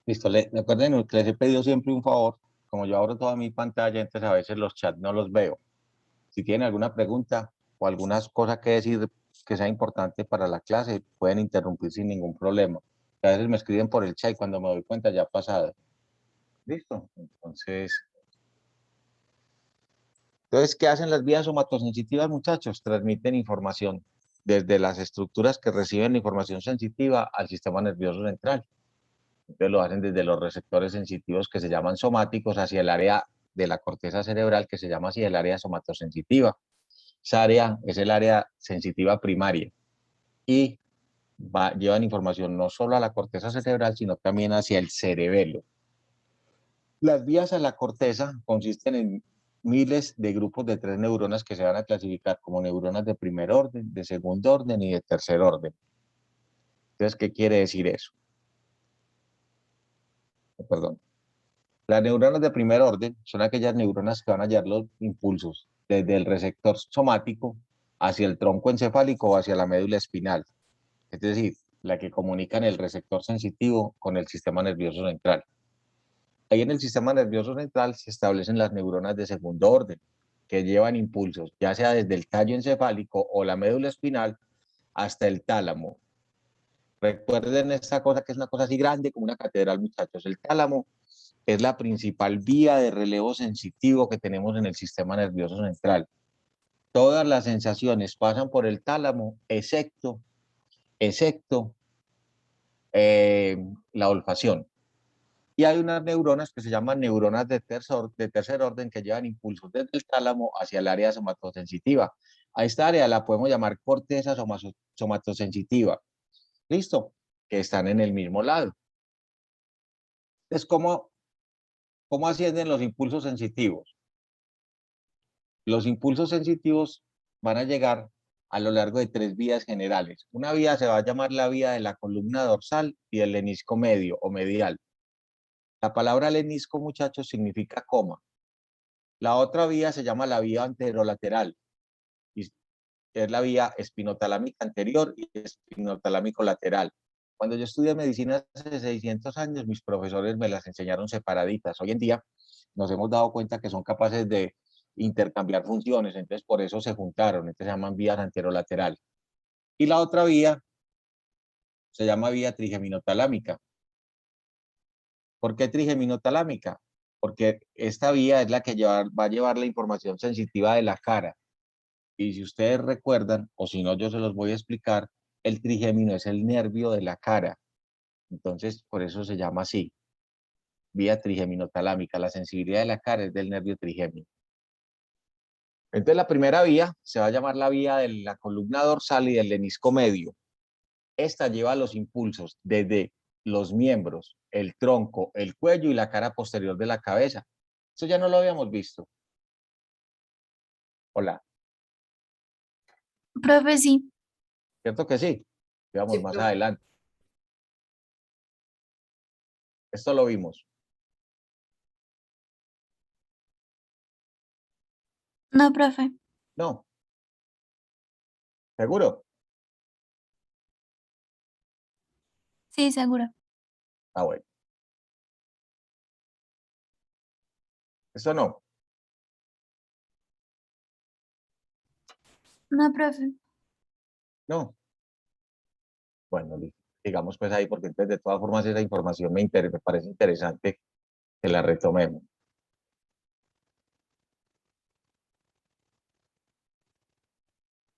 Listo, recuerden que les he pedido siempre un favor. Como yo abro toda mi pantalla, entonces a veces los chats no los veo. Si tienen alguna pregunta o algunas cosas que decir que sea importante para la clase, pueden interrumpir sin ningún problema. A veces me escriben por el chat y cuando me doy cuenta ya ha pasado. ¿Listo? Entonces, ¿qué hacen las vías somatosensitivas, muchachos? Transmiten información desde las estructuras que reciben la información sensitiva al sistema nervioso central. Entonces lo hacen desde los receptores sensitivos que se llaman somáticos hacia el área de la corteza cerebral que se llama así el área somatosensitiva. Esa área es el área sensitiva primaria y llevan información no solo a la corteza cerebral, sino también hacia el cerebelo. Las vías a la corteza consisten en miles de grupos de 3 neuronas que se van a clasificar como neuronas de primer orden, de segundo orden y de tercer orden. Entonces, ¿qué quiere decir eso? Perdón. Las neuronas de primer orden son aquellas neuronas que van a llevar los impulsos desde el receptor somático hacia el tronco encefálico o hacia la médula espinal. Es decir, la que comunican el receptor sensitivo con el sistema nervioso central. Ahí en el sistema nervioso central se establecen las neuronas de segundo orden, que llevan impulsos, ya sea desde el tallo encefálico o la médula espinal hasta el tálamo. Recuerden esta cosa que es una cosa así grande como una catedral, muchachos. El tálamo es la principal vía de relevo sensitivo que tenemos en el sistema nervioso central. Todas las sensaciones pasan por el tálamo, excepto la olfacción. Y hay unas neuronas que se llaman neuronas de tercer orden que llevan impulsos desde el tálamo hacia el área somatosensitiva. A esta área la podemos llamar corteza somatosensitiva. ¿Listo? Que están en el mismo lado. Entonces, ¿cómo ascienden los impulsos sensitivos? Los impulsos sensitivos van a llegar a lo largo de 3 vías generales. Una vía se va a llamar la vía de la columna dorsal y del lenisco medio o medial. La palabra lenisco, muchachos, significa coma. La otra vía se llama la vía anterolateral, y es la vía espinotalámica anterior y espinotalámico lateral. Cuando yo estudié medicina hace 600 años, mis profesores me las enseñaron separaditas. Hoy en día nos hemos dado cuenta que son capaces de intercambiar funciones, entonces por eso se juntaron, entonces se llaman vías anterolateral. Y la otra vía se llama vía trigeminotalámica. ¿Por qué trigeminotalámica? Porque esta vía es la que va a llevar la información sensitiva de la cara. Y si ustedes recuerdan, o si no, yo se los voy a explicar, el trigémino es el nervio de la cara. Entonces, por eso se llama así, vía trigeminotalámica. La sensibilidad de la cara es del nervio trigémino. Entonces, la primera vía se va a llamar la vía de la columna dorsal y del lenisco medio. Esta lleva los impulsos desde los miembros, el tronco, el cuello y la cara posterior de la cabeza. Eso ya no lo habíamos visto. Hola. Profe, sí. ¿Cierto que sí? Veamos más adelante. Esto lo vimos. No, profe. No. ¿Seguro? Sí, seguro. Ah, bueno. Esto no. No, profe. No. Bueno, digamos pues ahí, porque entonces de todas formas esa información me parece interesante que la retomemos.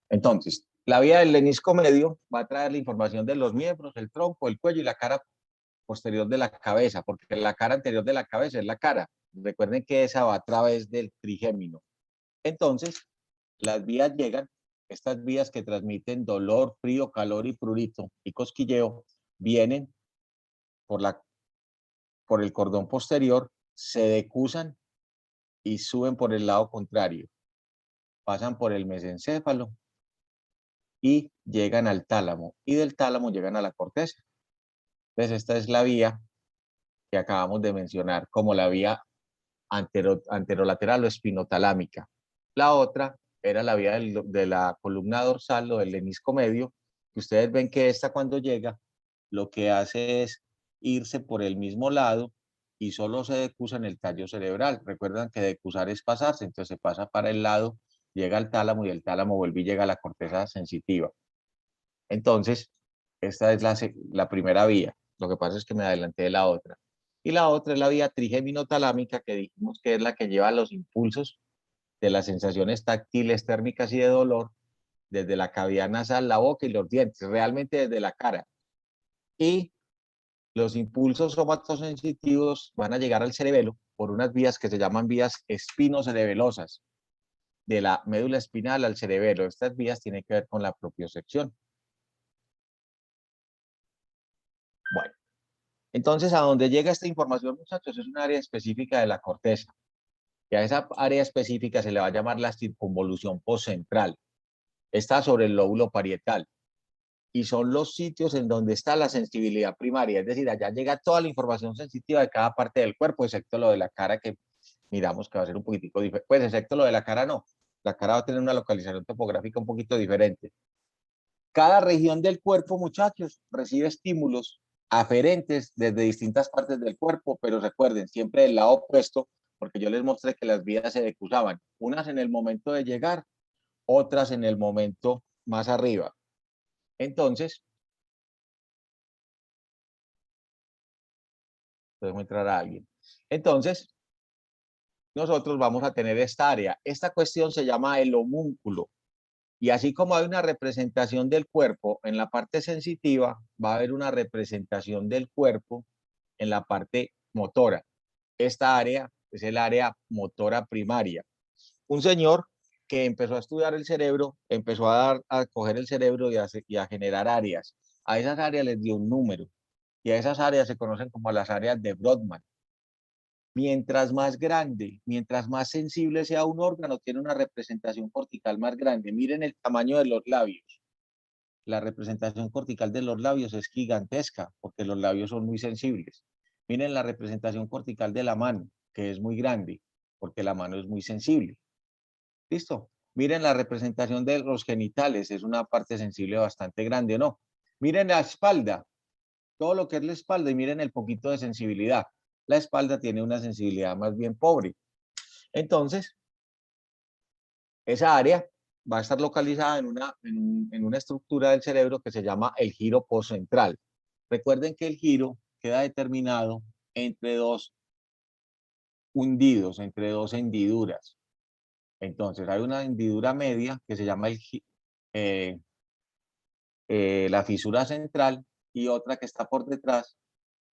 Entonces, la vía del lenisco medio va a traer la información de los miembros, el tronco, el cuello y la cara posterior de la cabeza, porque la cara anterior de la cabeza es la cara. Recuerden que esa va a través del trigémino. Entonces, las vías llegan, estas vías que transmiten dolor, frío, calor y prurito y cosquilleo, vienen por el cordón posterior, se decusan y suben por el lado contrario. Pasan por el mesencéfalo y llegan al tálamo. Y del tálamo llegan a la corteza. Entonces, esta es la vía que acabamos de mencionar como la vía anterolateral o espinotalámica. La otra era la vía de la columna dorsal o del lenisco medio, que ustedes ven que esta cuando llega, lo que hace es irse por el mismo lado y solo se decusa en el tallo cerebral. Recuerdan que decusar es pasarse, entonces se pasa para el lado, llega al tálamo y el tálamo vuelve y llega a la corteza sensitiva. Entonces, esta es la primera vía. Lo que pasa es que me adelanté de la otra. Y la otra es la vía trigeminotalámica, que dijimos que es la que lleva los impulsos de las sensaciones táctiles, térmicas y de dolor desde la cavidad nasal, la boca y los dientes, realmente desde la cara. Y los impulsos somatosensitivos van a llegar al cerebelo por unas vías que se llaman vías espinocerebelosas, de la médula espinal al cerebelo. Estas vías tienen que ver con la propiocepción. Bueno, entonces a donde llega esta información, muchachos, es un área específica de la corteza. Y a esa área específica se le va a llamar la circunvolución postcentral. Está sobre el lóbulo parietal. Y son los sitios en donde está la sensibilidad primaria, es decir, allá llega toda la información sensitiva de cada parte del cuerpo, excepto lo de la cara, que miramos que va a ser un poquitico diferente, pues excepto lo de la cara no, la cara va a tener una localización topográfica un poquito diferente. Cada región del cuerpo, muchachos, recibe estímulos aferentes desde distintas partes del cuerpo, pero recuerden, siempre del lado opuesto, porque yo les mostré que las vías se decusaban, unas en el momento de llegar, otras en el momento más arriba. Entonces, podemos entrar a alguien. Entonces, nosotros vamos a tener esta área. Esta cuestión se llama el homúnculo. Y así como hay una representación del cuerpo en la parte sensitiva, va a haber una representación del cuerpo en la parte motora. Esta área es el área motora primaria. Un señor que empezó a estudiar el cerebro, empezó a coger el cerebro y a generar áreas. A esas áreas les dio un número. Y a esas áreas se conocen como las áreas de Brodmann. Mientras más grande, mientras más sensible sea un órgano, tiene una representación cortical más grande. Miren el tamaño de los labios. La representación cortical de los labios es gigantesca porque los labios son muy sensibles. Miren la representación cortical de la mano, que es muy grande porque la mano es muy sensible. ¿Listo? Miren la representación de los genitales, es una parte sensible bastante grande, ¿no? Miren la espalda, todo lo que es la espalda y miren el poquito de sensibilidad. La espalda tiene una sensibilidad más bien pobre. Entonces, esa área va a estar localizada en una estructura del cerebro que se llama el giro postcentral. Recuerden que el giro queda determinado entre dos hundidos, entre dos hendiduras. Entonces, hay una hendidura media que se llama eh, la fisura central y otra que está por detrás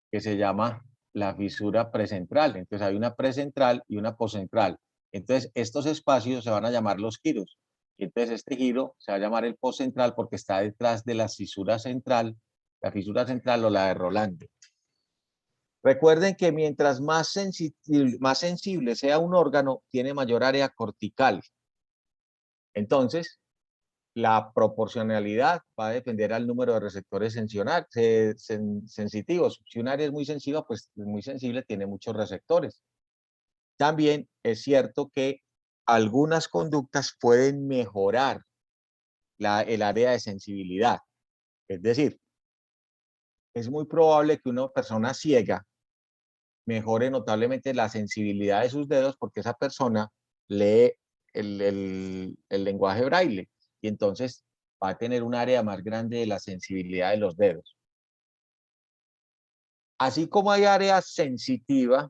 que se llama la fisura precentral. Entonces hay una precentral y una postcentral. Entonces estos espacios se van a llamar los giros. Y entonces este giro se va a llamar el postcentral porque está detrás de la fisura central o la de Rolando. Recuerden que mientras más sensible sea un órgano, tiene mayor área cortical. Entonces, la proporcionalidad va a depender al número de receptores sensitivos. Si un área es muy sensitiva, pues muy sensible, tiene muchos receptores. También es cierto que algunas conductas pueden mejorar el área de sensibilidad. Es decir, es muy probable que una persona ciega mejore notablemente la sensibilidad de sus dedos porque esa persona lee el lenguaje braille y entonces va a tener un área más grande de la sensibilidad de los dedos. Así como hay área sensitiva,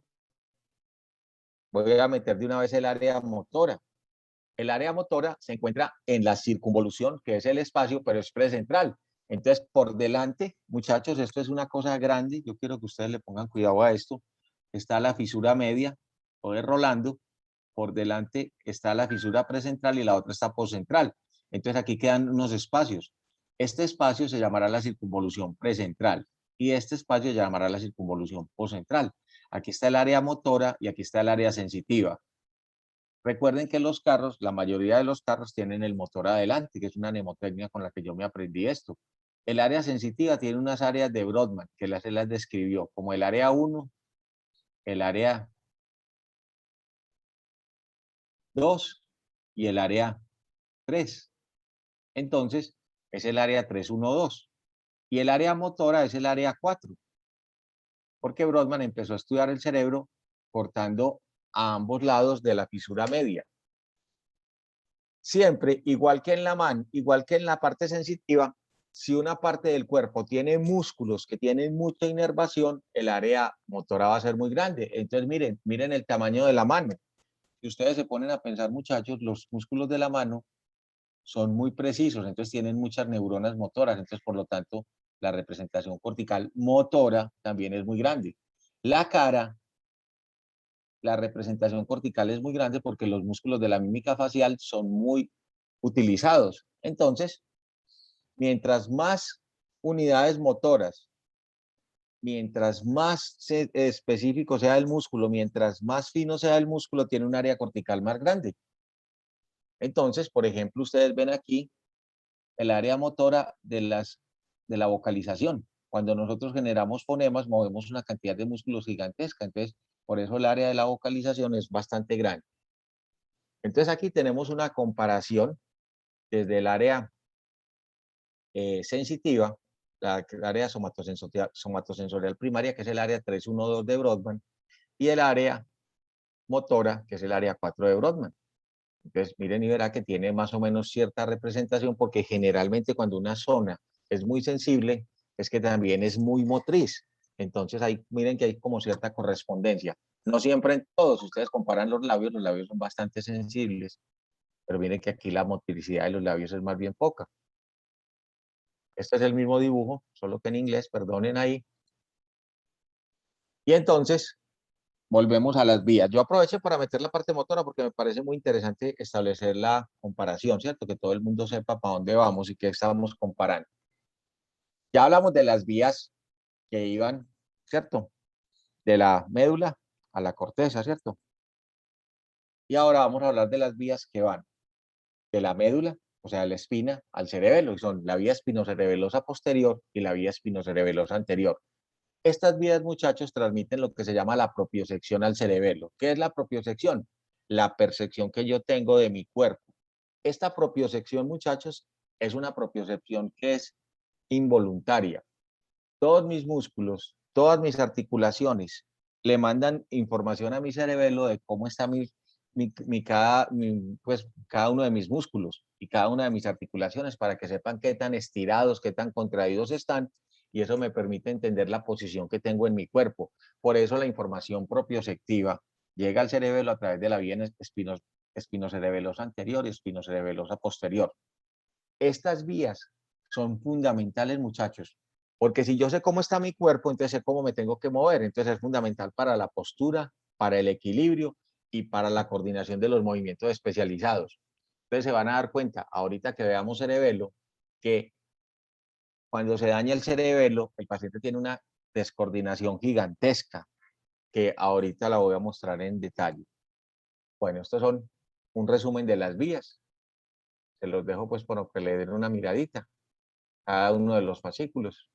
voy a meter de una vez el área motora. El área motora se encuentra en la circunvolución, que es el espacio, pero es precentral. Entonces, por delante, muchachos, esto es una cosa grande. Yo quiero que ustedes le pongan cuidado a esto. Está la fisura media, o de Rolando. Por delante está la fisura precentral y la otra está postcentral. Entonces, aquí quedan unos espacios. Este espacio se llamará la circunvolución precentral y este espacio se llamará la circunvolución postcentral. Aquí está el área motora y aquí está el área sensitiva. Recuerden que los carros, la mayoría de los carros tienen el motor adelante, que es una mnemotecnia con la que yo me aprendí esto. El área sensitiva tiene unas áreas de Brodmann, que las describió, como el área 1, el área 2 y el área 3. Entonces, es el área 312. Y el área motora es el área 4. porque Brodmann empezó a estudiar el cerebro cortando a ambos lados de la fisura media. Siempre, igual que en la mano, igual que en la parte sensitiva, si una parte del cuerpo tiene músculos que tienen mucha inervación, el área motora va a ser muy grande. Entonces, miren el tamaño de la mano. Si ustedes se ponen a pensar, muchachos, los músculos de la mano son muy precisos, entonces tienen muchas neuronas motoras, entonces por lo tanto la representación cortical motora también es muy grande. La cara, la representación cortical es muy grande porque los músculos de la mímica facial son muy utilizados. Entonces, mientras más unidades motoras, mientras más específico sea el músculo, mientras más fino sea el músculo, tiene un área cortical más grande. Entonces, por ejemplo, ustedes ven aquí el área motora de la vocalización. Cuando nosotros generamos fonemas, movemos una cantidad de músculos gigantesca. Entonces, por eso el área de la vocalización es bastante grande. Entonces, aquí tenemos una comparación desde el área sensitiva, la área somatosensorial primaria, que es el área 312 de Brodmann, y el área motora, que es el área 4 de Brodmann. Entonces, miren y verá que tiene más o menos cierta representación, porque generalmente cuando una zona es muy sensible, es que también es muy motriz. Entonces, ahí miren que hay como cierta correspondencia. No siempre en todos, ustedes comparan los labios son bastante sensibles, pero miren que aquí la motricidad de los labios es más bien poca. Este es el mismo dibujo, solo que en inglés, perdonen ahí. Y entonces, volvemos a las vías. Yo aprovecho para meter la parte motora porque me parece muy interesante establecer la comparación, ¿cierto? Que todo el mundo sepa para dónde vamos y qué estamos comparando. Ya hablamos de las vías que iban, ¿cierto? De la médula a la corteza, ¿cierto? Y ahora vamos a hablar de las vías que van de la médula, o sea, de la espina, al cerebelo, y son la vía espinocerebelosa posterior y la vía espinocerebelosa anterior. Estas vías, muchachos, transmiten lo que se llama la propiocepción al cerebelo. ¿Qué es la propiocepción? La percepción que yo tengo de mi cuerpo. Esta propiocepción, muchachos, es una propiocepción que es involuntaria. Todos mis músculos, todas mis articulaciones le mandan información a mi cerebelo de cómo está pues, cada uno de mis músculos y cada una de mis articulaciones para que sepan qué tan estirados, qué tan contraídos están, y eso me permite entender la posición que tengo en mi cuerpo. Por eso la información propioceptiva llega al cerebelo a través de la vía espinocerebelosa anterior y espinocerebelosa posterior. Estas vías son fundamentales, muchachos, porque si yo sé cómo está mi cuerpo, entonces sé cómo me tengo que mover. Entonces es fundamental para la postura, para el equilibrio y para la coordinación de los movimientos especializados. Entonces se van a dar cuenta, ahorita que veamos cerebelo, que cuando se daña el cerebelo, el paciente tiene una descoordinación gigantesca, que ahorita la voy a mostrar en detalle. Bueno, estos son un resumen de las vías. Se los dejo pues para que le den una miradita a cada uno de los fascículos.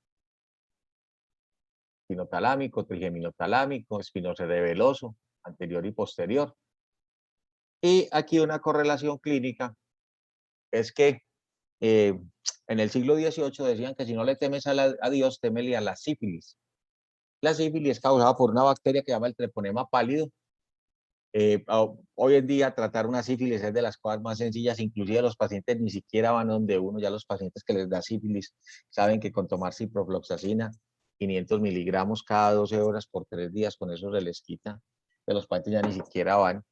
Espinotalámico, trigeminotalámico, espinocerebeloso, anterior y posterior. Y aquí una correlación clínica es que en el siglo XVIII decían que si no le temes a Dios, temele a la sífilis. La sífilis es causada por una bacteria que se llama el treponema pálido. Hoy en día tratar una sífilis es de las cosas más sencillas, inclusive los pacientes ni siquiera van donde uno, ya los pacientes que les da sífilis saben que con tomar ciprofloxacina 500 miligramos cada 12 horas por 3 días, con eso se les quita, que los pacientes ya ni siquiera van,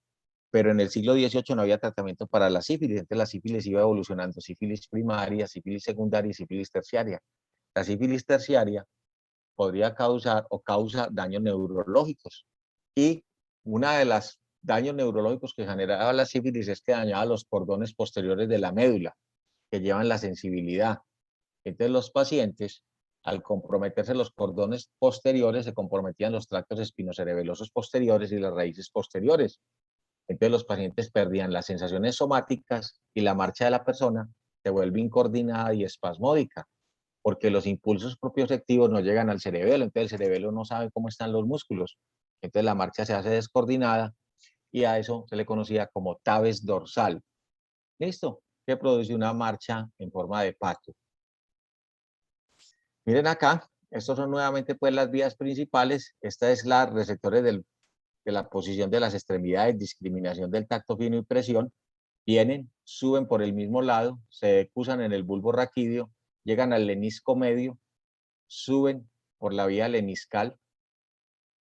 pero en el siglo XVIII no había tratamiento para la sífilis, entonces la sífilis iba evolucionando, sífilis primaria, sífilis secundaria y sífilis terciaria. La sífilis terciaria podría causar o causa daños neurológicos, y una de las daños neurológicos que generaba la sífilis es que dañaba los cordones posteriores de la médula, que llevan la sensibilidad. Entonces los pacientes, al comprometerse los cordones posteriores, se comprometían los tractos espinocerebelosos posteriores y las raíces posteriores. Entonces los pacientes perdían las sensaciones somáticas y la marcha de la persona se vuelve incoordinada y espasmódica, porque los impulsos propioceptivos no llegan al cerebelo, entonces el cerebelo no sabe cómo están los músculos. Entonces la marcha se hace descoordinada y a eso se le conocía como tabes dorsal. ¿Listo? Que produce una marcha en forma de pato. Miren acá, Estos son nuevamente pues las vías principales. Esta es la receptores de la posición de las extremidades, discriminación del tacto fino y presión. Vienen, suben por el mismo lado, se decusan en el bulbo raquídeo, llegan al lenisco medio, suben por la vía leniscal,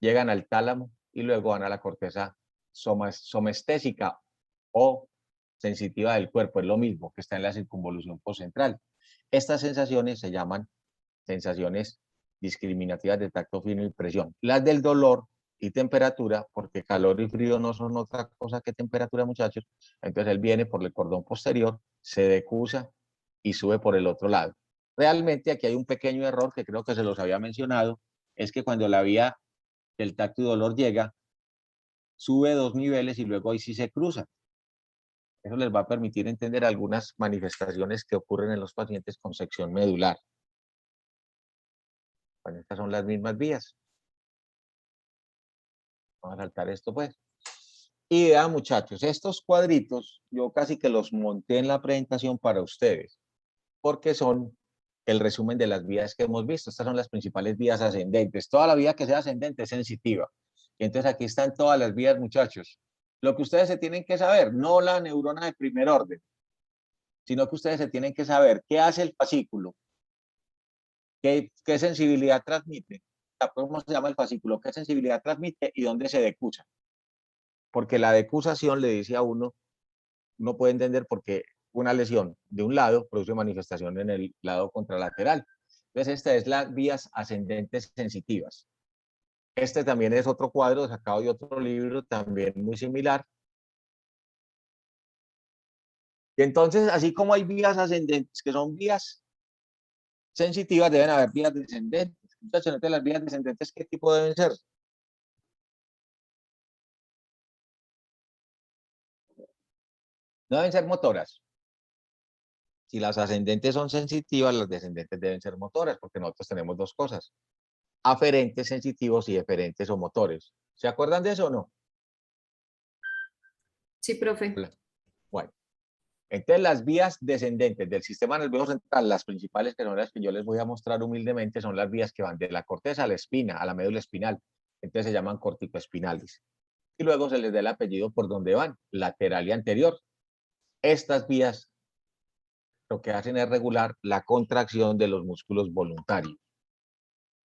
llegan al tálamo y luego van a la corteza somestésica o sensitiva del cuerpo, es lo mismo que está en la circunvolución postcentral. Estas sensaciones se llaman sensaciones discriminativas de tacto fino y presión. Las del dolor y temperatura, porque calor y frío no son otra cosa que temperatura, muchachos. Entonces él viene por el cordón posterior, se decusa y sube por el otro lado. Realmente aquí hay un pequeño error que creo que se los había mencionado, es que cuando la vía del tacto y dolor llega, sube 2 niveles y luego ahí sí se cruza. Eso les va a permitir entender algunas manifestaciones que ocurren en los pacientes con sección medular. Bueno, estas son las mismas vías. Vamos a saltar esto pues. Y vean muchachos, estos cuadritos yo casi que los monté en la presentación para ustedes, porque son el resumen de las vías que hemos visto. Estas son las principales vías ascendentes. Toda la vía que sea ascendente es sensitiva. Y entonces aquí están todas las vías, muchachos. Lo que ustedes se tienen que saber, no la neurona de primer orden, sino que ustedes se tienen que saber qué hace el fascículo, qué sensibilidad transmite, cómo se llama el fascículo, qué sensibilidad transmite y dónde se decusa. Porque la decusación le dice a uno, no puede entender por qué una lesión de un lado produce manifestación en el lado contralateral. Entonces, esta es las vías ascendentes sensitivas. Este también es otro cuadro sacado de otro libro, también muy similar. Y entonces, así como hay vías ascendentes, que son vías sensitivas, deben haber vías descendentes. Entonces, entre las vías descendentes, ¿qué tipo deben ser? No deben ser motoras. Si las ascendentes son sensitivas, las descendentes deben ser motoras, porque nosotros tenemos dos cosas: aferentes sensitivos y eferentes o motores. ¿Se acuerdan de eso o no? Sí, profe. Bueno, entonces las vías descendentes del sistema nervioso central, las principales, que son las que yo les voy a mostrar humildemente, son las vías que van de la corteza a la espina, a la médula espinal. Entonces se llaman corticoespinales. Y luego se les da el apellido por donde van, lateral y anterior. Estas vías lo que hacen es regular la contracción de los músculos voluntarios.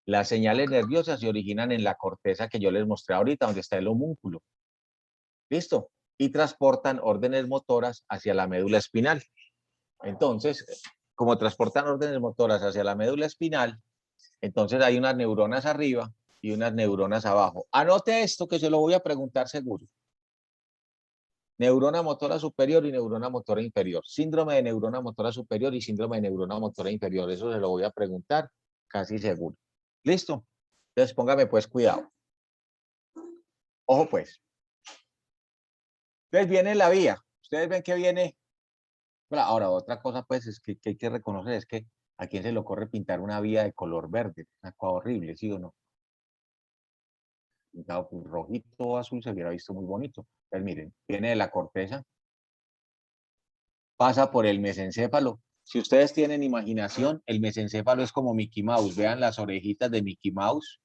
Las señales nerviosas se originan en la corteza que yo les mostré ahorita, donde está el homúnculo. ¿Listo? Y transportan órdenes motoras hacia la médula espinal. Entonces, como transportan órdenes motoras hacia la médula espinal, entonces hay unas neuronas arriba y unas neuronas abajo. Anote esto que se lo voy a preguntar seguro. Neurona motora superior y neurona motora inferior. Síndrome de neurona motora superior y síndrome de neurona motora inferior. Eso se lo voy a preguntar casi seguro. ¿Listo? Entonces póngame pues cuidado. Ojo pues. Entonces viene la vía. Ustedes ven que viene. Bueno, ahora, otra cosa pues es que hay que reconocer es que a quién se le ocurre pintar una vía de color verde. Una cosa horrible, ¿sí o no? Pintado pues, rojito o azul se hubiera visto muy bonito. Entonces miren, viene de la corteza, pasa por el mesencéfalo. Si ustedes tienen imaginación, el mesencéfalo es como Mickey Mouse. Vean las orejitas de Mickey Mouse,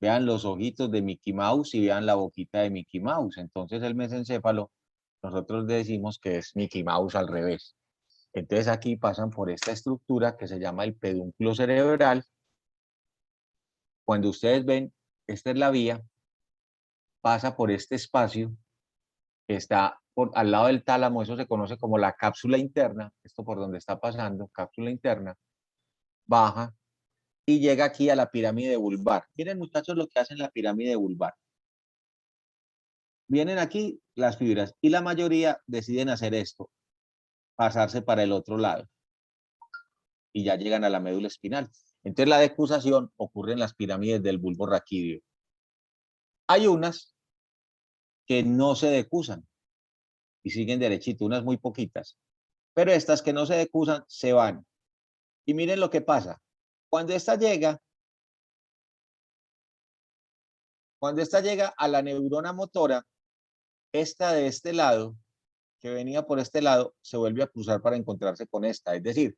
vean los ojitos de Mickey Mouse y vean la boquita de Mickey Mouse. Entonces el mesencéfalo, nosotros decimos que es Mickey Mouse al revés. Entonces aquí pasan por esta estructura que se llama el pedúnculo cerebral. Cuando ustedes ven, esta es la vía, pasa por este espacio que está al lado del tálamo, eso se conoce como la cápsula interna, esto por donde está pasando, cápsula interna, baja y llega aquí a la pirámide vulvar. Miren muchachos lo que hacen la pirámide vulvar. Vienen aquí las fibras y la mayoría deciden hacer esto, pasarse para el otro lado y ya llegan a la médula espinal. Entonces la decusación ocurre en las pirámides del bulbo raquídeo. Hay unas que no se decusan y siguen derechito, unas muy poquitas, pero estas que no se decusan se van. Y miren lo que pasa. Cuando esta llega a la neurona motora, esta de este lado, que venía por este lado, se vuelve a cruzar para encontrarse con esta. Es decir,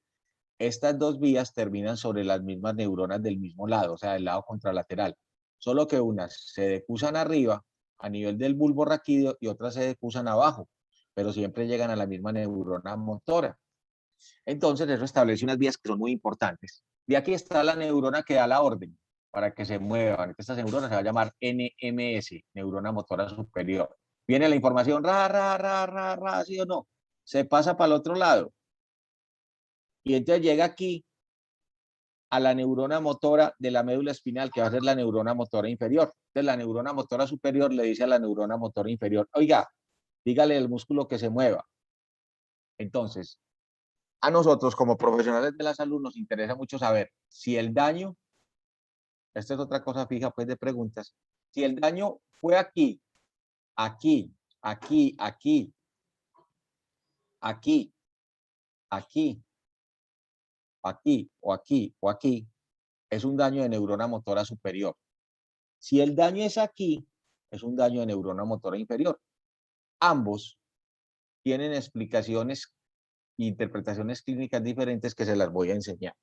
Estas dos vías terminan sobre las mismas neuronas del mismo lado, o sea, del lado contralateral. Solo que unas se decusan arriba, a nivel del bulbo raquídeo, y otras se decusan abajo, pero siempre llegan a la misma neurona motora. Entonces, eso establece unas vías que son muy importantes. Y aquí está la neurona que da la orden para que se muevan. Esta neurona se va a llamar NMS, neurona motora superior. Viene la información, ¿sí o no? Se pasa para el otro lado. Y entonces llega aquí a la neurona motora de la médula espinal, que va a ser la neurona motora inferior. Entonces, la neurona motora superior le dice a la neurona motora inferior, oiga, dígale al músculo que se mueva. Entonces, a nosotros como profesionales de la salud nos interesa mucho saber si el daño, esta es otra cosa fija pues de preguntas, si el daño fue aquí, aquí, aquí, aquí, aquí, aquí, aquí o aquí o aquí, es un daño de neurona motora superior. Si el daño es aquí, es un daño de neurona motora inferior. Ambos tienen explicaciones e interpretaciones clínicas diferentes que se las voy a enseñar.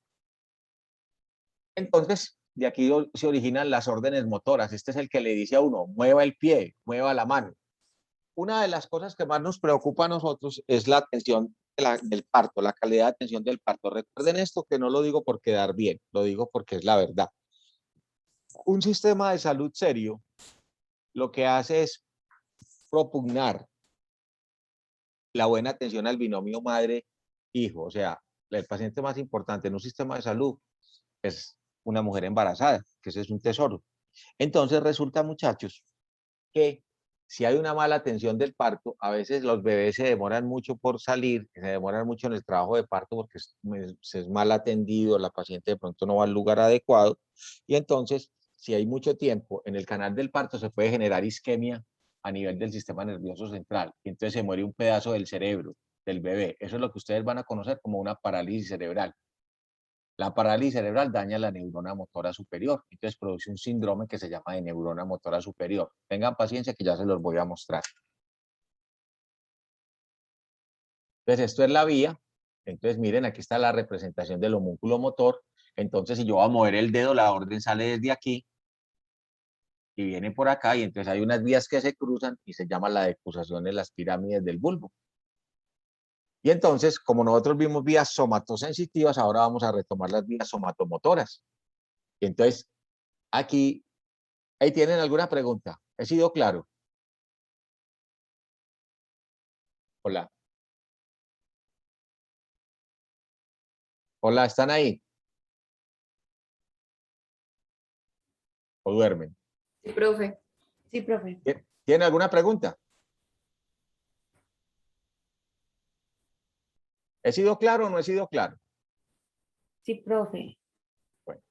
Entonces, de aquí se originan las órdenes motoras. Este es el que le dice a uno, mueva el pie, mueva la mano. Una de las cosas que más nos preocupa a nosotros es la atención del parto, la calidad de atención del parto. Recuerden esto, que no lo digo por quedar bien, lo digo porque es la verdad. Un sistema de salud serio lo que hace es propugnar la buena atención al binomio madre-hijo. O sea, el paciente más importante en un sistema de salud es una mujer embarazada, que ese es un tesoro. Entonces resulta, muchachos, que si hay una mala atención del parto, a veces los bebés se demoran mucho por salir, se demoran mucho en el trabajo de parto porque se es mal atendido, la paciente de pronto no va al lugar adecuado, y entonces, si hay mucho tiempo en el canal del parto, se puede generar isquemia a nivel del sistema nervioso central, y entonces se muere un pedazo del cerebro del bebé. Eso es lo que ustedes van a conocer como una parálisis cerebral. La parálisis cerebral daña la neurona motora superior, entonces produce un síndrome que se llama de neurona motora superior. Tengan paciencia que ya se los voy a mostrar. Entonces, esto es la vía. Entonces, miren, aquí está la representación del homúnculo motor. Entonces, si yo voy a mover el dedo, la orden sale desde aquí y viene por acá, y entonces hay unas vías que se cruzan y se llama la decusación de las pirámides del bulbo. Y entonces, como nosotros vimos vías somatosensitivas, ahora vamos a retomar las vías somatomotoras. Y entonces, aquí, ahí tienen alguna pregunta. ¿He sido claro? Hola. Hola, ¿están ahí? ¿O duermen? Sí, profe. Sí, profe. ¿Tienen alguna pregunta? ¿He sido claro o no he sido claro? Sí, profe. Bueno,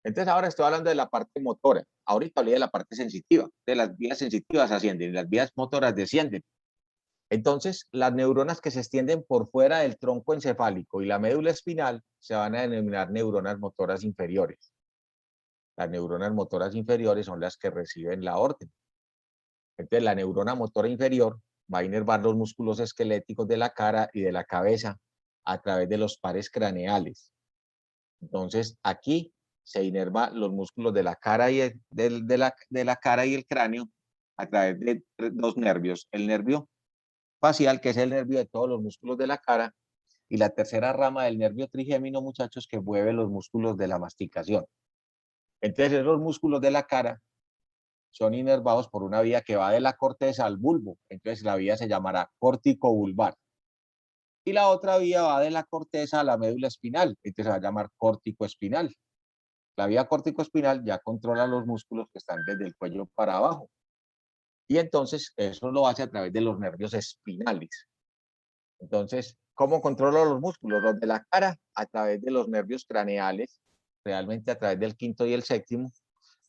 entonces ahora estoy hablando de la parte motora. Ahorita hablé de la parte sensitiva. De las vías sensitivas ascienden y las vías motoras descienden. Entonces, las neuronas que se extienden por fuera del tronco encefálico y la médula espinal se van a denominar neuronas motoras inferiores. Las neuronas motoras inferiores son las que reciben la orden. Entonces, la neurona motora inferior va a inervar los músculos esqueléticos de la cara y de la cabeza a través de los pares craneales. Entonces, aquí se inerva los músculos de la cara y de la cara y el cráneo a través de dos nervios. El nervio facial, que es el nervio de todos los músculos de la cara, y la tercera rama del nervio trigémino, muchachos, que mueve los músculos de la masticación. Entonces, esos músculos de la cara son inervados por una vía que va de la corteza al bulbo. Entonces, la vía se llamará córtico-bulbar. Y la otra vía va de la corteza a la médula espinal. Entonces, se va a llamar córtico-espinal. La vía córtico-espinal ya controla los músculos que están desde el cuello para abajo. Y entonces, eso lo hace a través de los nervios espinales. Entonces, ¿cómo controla los músculos? Los de la cara a través de los nervios craneales, realmente a través del quinto y el séptimo,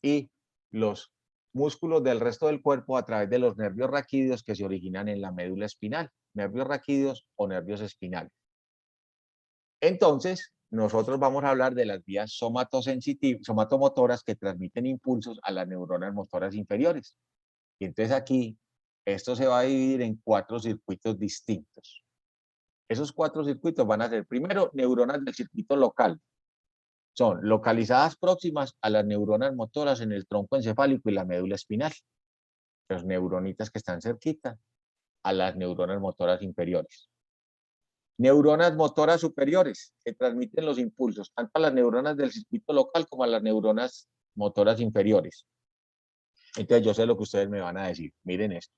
y los músculos del resto del cuerpo a través de los nervios raquídeos que se originan en la médula espinal, nervios raquídeos o nervios espinales. Entonces, nosotros vamos a hablar de las vías somatomotoras que transmiten impulsos a las neuronas motoras inferiores. Y entonces aquí, esto se va a dividir en 4 circuitos distintos. Esos 4 circuitos van a ser, primero, neuronas del circuito local. Son localizadas próximas a las neuronas motoras en el tronco encefálico y la médula espinal. Las neuronitas que están cerquita a las neuronas motoras inferiores. Neuronas motoras superiores que transmiten los impulsos, tanto a las neuronas del circuito local como a las neuronas motoras inferiores. Entonces yo sé lo que ustedes me van a decir. Miren esto.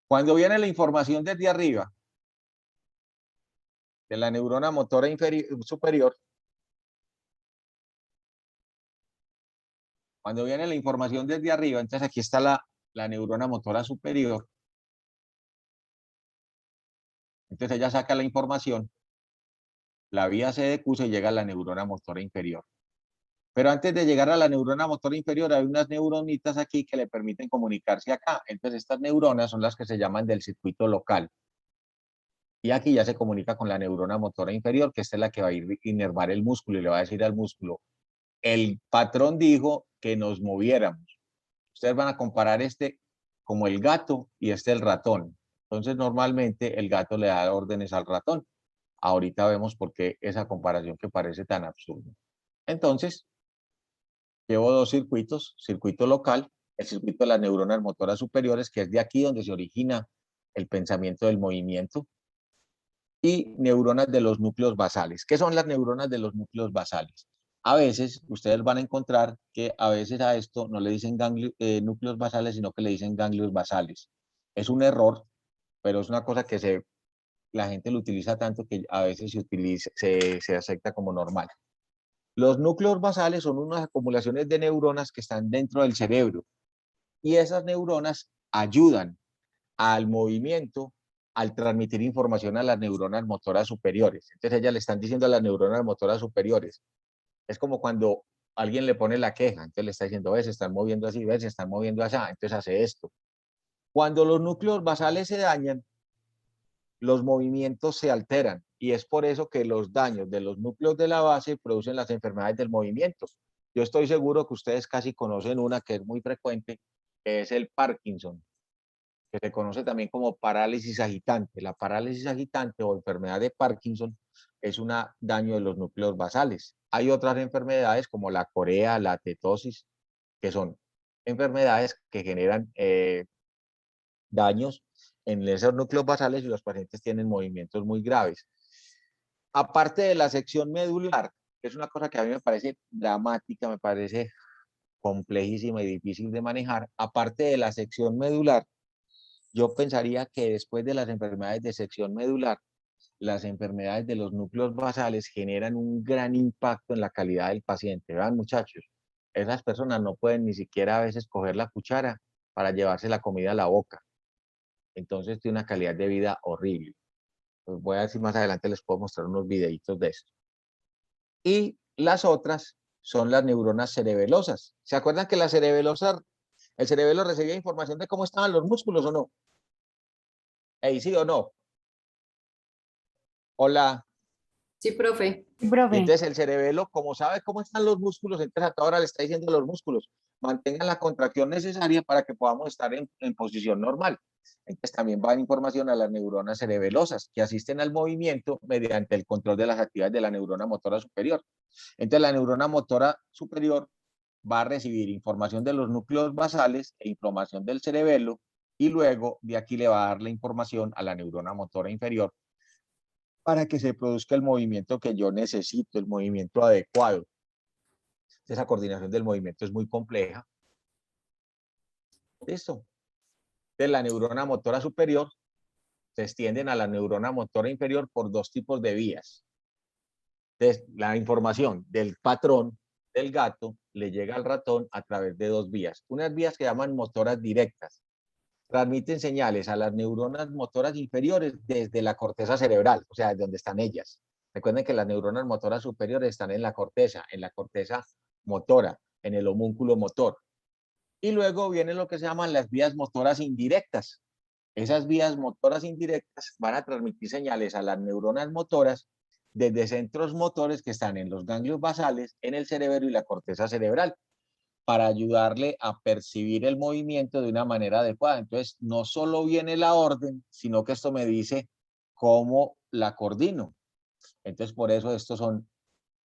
Cuando viene la información desde arriba, de la neurona motora superior, cuando viene la información desde arriba, entonces aquí está la neurona motora superior. Entonces ella saca la información, la vía CDQ se llega a la neurona motora inferior. Pero antes de llegar a la neurona motora inferior hay unas neuronitas aquí que le permiten comunicarse acá. Entonces estas neuronas son las que se llaman del circuito local. Y aquí ya se comunica con la neurona motora inferior, que esta es la que va a ir a inervar el músculo y le va a decir al músculo, el patrón dijo que nos moviéramos. Ustedes van a comparar este como el gato y este el ratón. Entonces normalmente el gato le da órdenes al ratón. Ahorita vemos por qué esa comparación que parece tan absurda. Entonces, llevo 2 circuitos, circuito local, el circuito de las neuronas motoras superiores, que es de aquí donde se origina el pensamiento del movimiento, y neuronas de los núcleos basales. ¿Qué son las neuronas de los núcleos basales? A veces ustedes van a encontrar que a veces a esto no le dicen núcleos basales, sino que le dicen ganglios basales. Es un error, pero es una cosa que la gente lo utiliza tanto que a veces se acepta como normal. Los núcleos basales son unas acumulaciones de neuronas que están dentro del cerebro y esas neuronas ayudan al movimiento al transmitir información a las neuronas motoras superiores. Entonces ellas le están diciendo a las neuronas motoras superiores. Es como cuando alguien le pone la queja, entonces le está diciendo, ves, se están moviendo así, ves, se están moviendo así, entonces hace esto. Cuando los núcleos basales se dañan, los movimientos se alteran y es por eso que los daños de los núcleos de la base producen las enfermedades del movimiento. Yo estoy seguro que ustedes casi conocen una que es muy frecuente, que es el Parkinson, que se conoce también como parálisis agitante. La parálisis agitante o enfermedad de Parkinson es un daño de los núcleos basales. Hay otras enfermedades como la corea, la tetosis, que son enfermedades que generan daños en esos núcleos basales y los pacientes tienen movimientos muy graves. Aparte de la sección medular, que es una cosa que a mí me parece dramática, me parece complejísima y difícil de manejar, aparte de la sección medular, yo pensaría que después de las enfermedades de sección medular, las enfermedades de los núcleos basales generan un gran impacto en la calidad del paciente. Vean, muchachos, esas personas no pueden ni siquiera a veces coger la cuchara para llevarse la comida a la boca. Entonces tiene una calidad de vida horrible. Pues voy a ver si más adelante les puedo mostrar unos videitos de esto. Y las otras son las neuronas cerebelosas. ¿Se acuerdan que las cerebelosas, el cerebelo recibía información de cómo estaban los músculos o no? ¿Sí o no? Hola. Sí, profe. Sí, Y profe. entonces el cerebelo, como sabe cómo están los músculos, entonces ahora le está diciendo a los músculos, mantengan la contracción necesaria para que podamos estar en posición normal. Entonces también va información a las neuronas cerebelosas que asisten al movimiento mediante el control de las actividades de la neurona motora superior. Entonces la neurona motora superior va a recibir información de los núcleos basales e información del cerebelo y luego de aquí le va a dar la información a la neurona motora inferior para que se produzca el movimiento que yo necesito, el movimiento adecuado. Esa coordinación del movimiento es muy compleja. Listo. De la neurona motora superior se extienden a la neurona motora inferior por 2 tipos de vías. Entonces, la información del patrón del gato le llega al ratón a través de 2 vías. Unas vías que llaman motoras directas. Transmiten señales a las neuronas motoras inferiores desde la corteza cerebral, o sea, desde donde están ellas. Recuerden que las neuronas motoras superiores están en la corteza motora, en el homúnculo motor. Y luego vienen lo que se llaman las vías motoras indirectas. Esas vías motoras indirectas van a transmitir señales a las neuronas motoras desde centros motores que están en los ganglios basales, en el cerebro y la corteza cerebral, para ayudarle a percibir el movimiento de una manera adecuada. Entonces, no solo viene la orden, sino que esto me dice cómo la coordino. Entonces, por eso estos son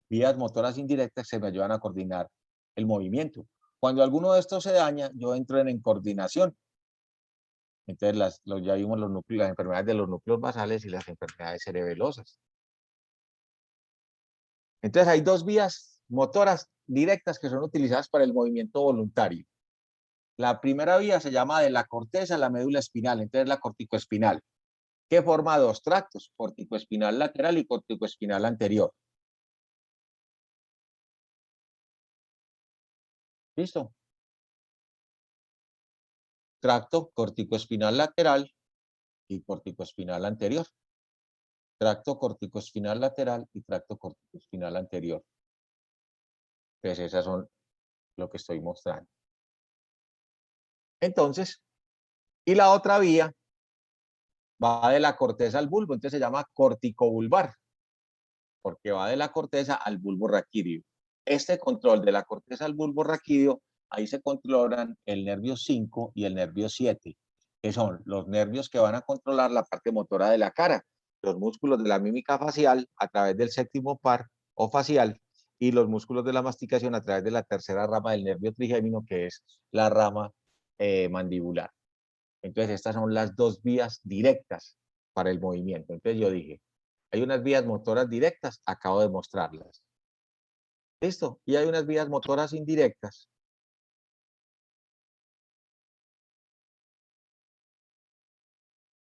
vías motoras indirectas que me ayudan a coordinar el movimiento. Cuando alguno de estos se daña, yo entro en coordinación. Entonces, ya vimos los núcleos, las enfermedades de los núcleos basales y las enfermedades cerebelosas. Entonces, hay dos vías motoras directas que son utilizadas para el movimiento voluntario. La primera vía se llama de la corteza a la médula espinal, entonces la corticoespinal, que forma dos tractos, corticoespinal lateral y corticoespinal anterior. ¿Listo? Tracto corticoespinal lateral y corticoespinal anterior. Tracto corticoespinal lateral y tracto corticoespinal anterior. Entonces, esas son lo que estoy mostrando. Entonces, y la otra vía va de la corteza al bulbo, entonces se llama corticobulbar, porque va de la corteza al bulbo raquídeo. Este control de la corteza al bulbo raquídeo, ahí se controlan el nervio 5 y el nervio 7, que son los nervios que van a controlar la parte motora de la cara, los músculos de la mímica facial a través del séptimo par o facial y los músculos de la masticación a través de la tercera rama del nervio trigémino, que es la rama mandibular. Entonces, estas son las dos vías directas para el movimiento. Entonces, yo dije, hay unas vías motoras directas, acabo de mostrarlas. ¿Listo? Y hay unas vías motoras indirectas.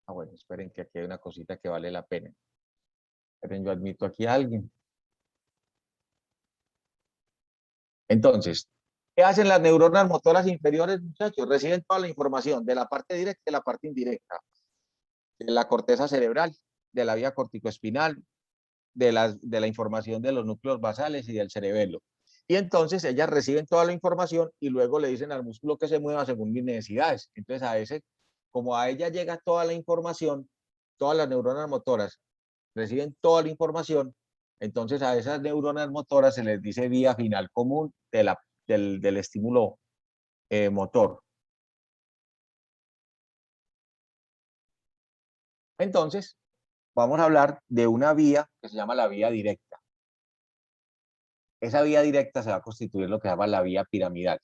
Bueno, esperen que aquí hay una cosita que vale la pena. Esperen, yo admito aquí a alguien. Entonces, ¿qué hacen las neuronas motoras inferiores, muchachos? Reciben toda la información de la parte directa y de la parte indirecta, de la corteza cerebral, de la vía corticoespinal, de la información de los núcleos basales y del cerebelo. Y entonces ellas reciben toda la información y luego le dicen al músculo que se mueva según mis necesidades. Entonces como a ella llega toda la información, todas las neuronas motoras reciben toda la información, entonces a esas neuronas motoras se les dice vía final común del estímulo motor. Entonces, vamos a hablar de una vía que se llama la vía directa. Esa vía directa se va a constituir lo que se llama la vía piramidal.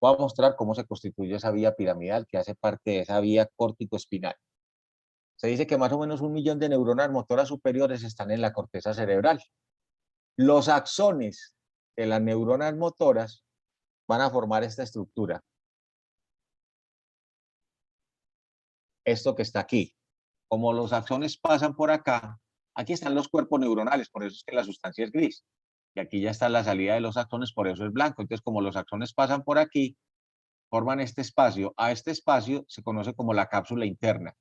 Voy a mostrar cómo se constituye esa vía piramidal que hace parte de esa vía córtico-espinal. Se dice que más o menos 1 millón de neuronas motoras superiores están en la corteza cerebral. Los axones de las neuronas motoras van a formar esta estructura. Esto que está aquí. Como los axones pasan por acá, aquí están los cuerpos neuronales, por eso es que la sustancia es gris. Y aquí ya está la salida de los axones, por eso es blanco. Entonces, como los axones pasan por aquí, forman este espacio. A este espacio se conoce como la cápsula interna.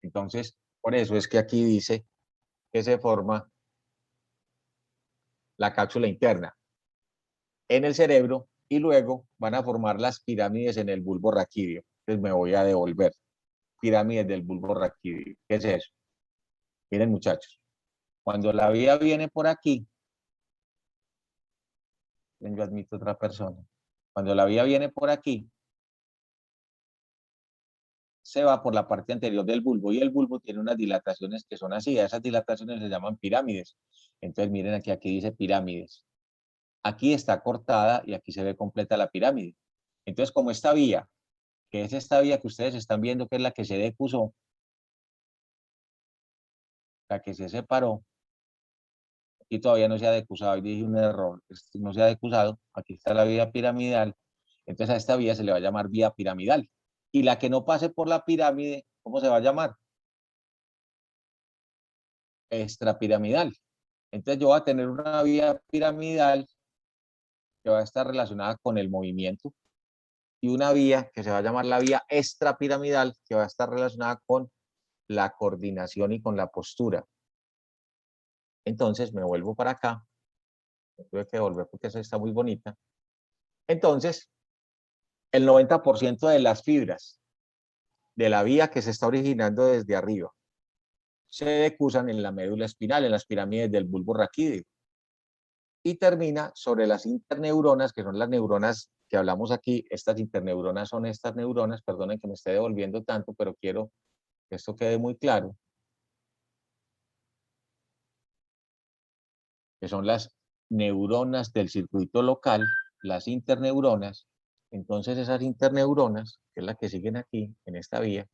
Entonces, por eso es que aquí dice que se forma la cápsula interna en el cerebro y luego van a formar las pirámides en el bulbo raquídeo. Entonces me voy a devolver. Pirámides del bulbo raquídeo. ¿Qué es eso? Miren, muchachos, cuando la vía viene por aquí, yo admito otra persona. Cuando la vía viene por aquí, se va por la parte anterior del bulbo y el bulbo tiene unas dilataciones que son así. Esas dilataciones se llaman pirámides. Entonces miren aquí dice pirámides. Aquí está cortada y aquí se ve completa la pirámide. Entonces, como esta vía, que es esta vía que ustedes están viendo, que es la que se decusó, la que se separó, aquí todavía no se ha decusado, y dije un error, no se ha decusado, aquí está la vía piramidal, entonces a esta vía se le va a llamar vía piramidal. Y la que no pase por la pirámide, ¿cómo se va a llamar? Extrapiramidal. Entonces yo voy a tener una vía piramidal que va a estar relacionada con el movimiento y una vía que se va a llamar la vía extrapiramidal que va a estar relacionada con la coordinación y con la postura. Entonces me vuelvo para acá, me tuve que volver porque esa está muy bonita. Entonces, el 90% de las fibras de la vía que se está originando desde arriba se decusan en la médula espinal, en las pirámides del bulbo raquídeo. Y termina sobre las interneuronas, que son las neuronas que hablamos aquí. Estas interneuronas son estas neuronas, perdonen que me esté devolviendo tanto, pero quiero que esto quede muy claro. que son las neuronas del circuito local, las interneuronas. Entonces esas interneuronas, que es la que siguen aquí, en esta vía,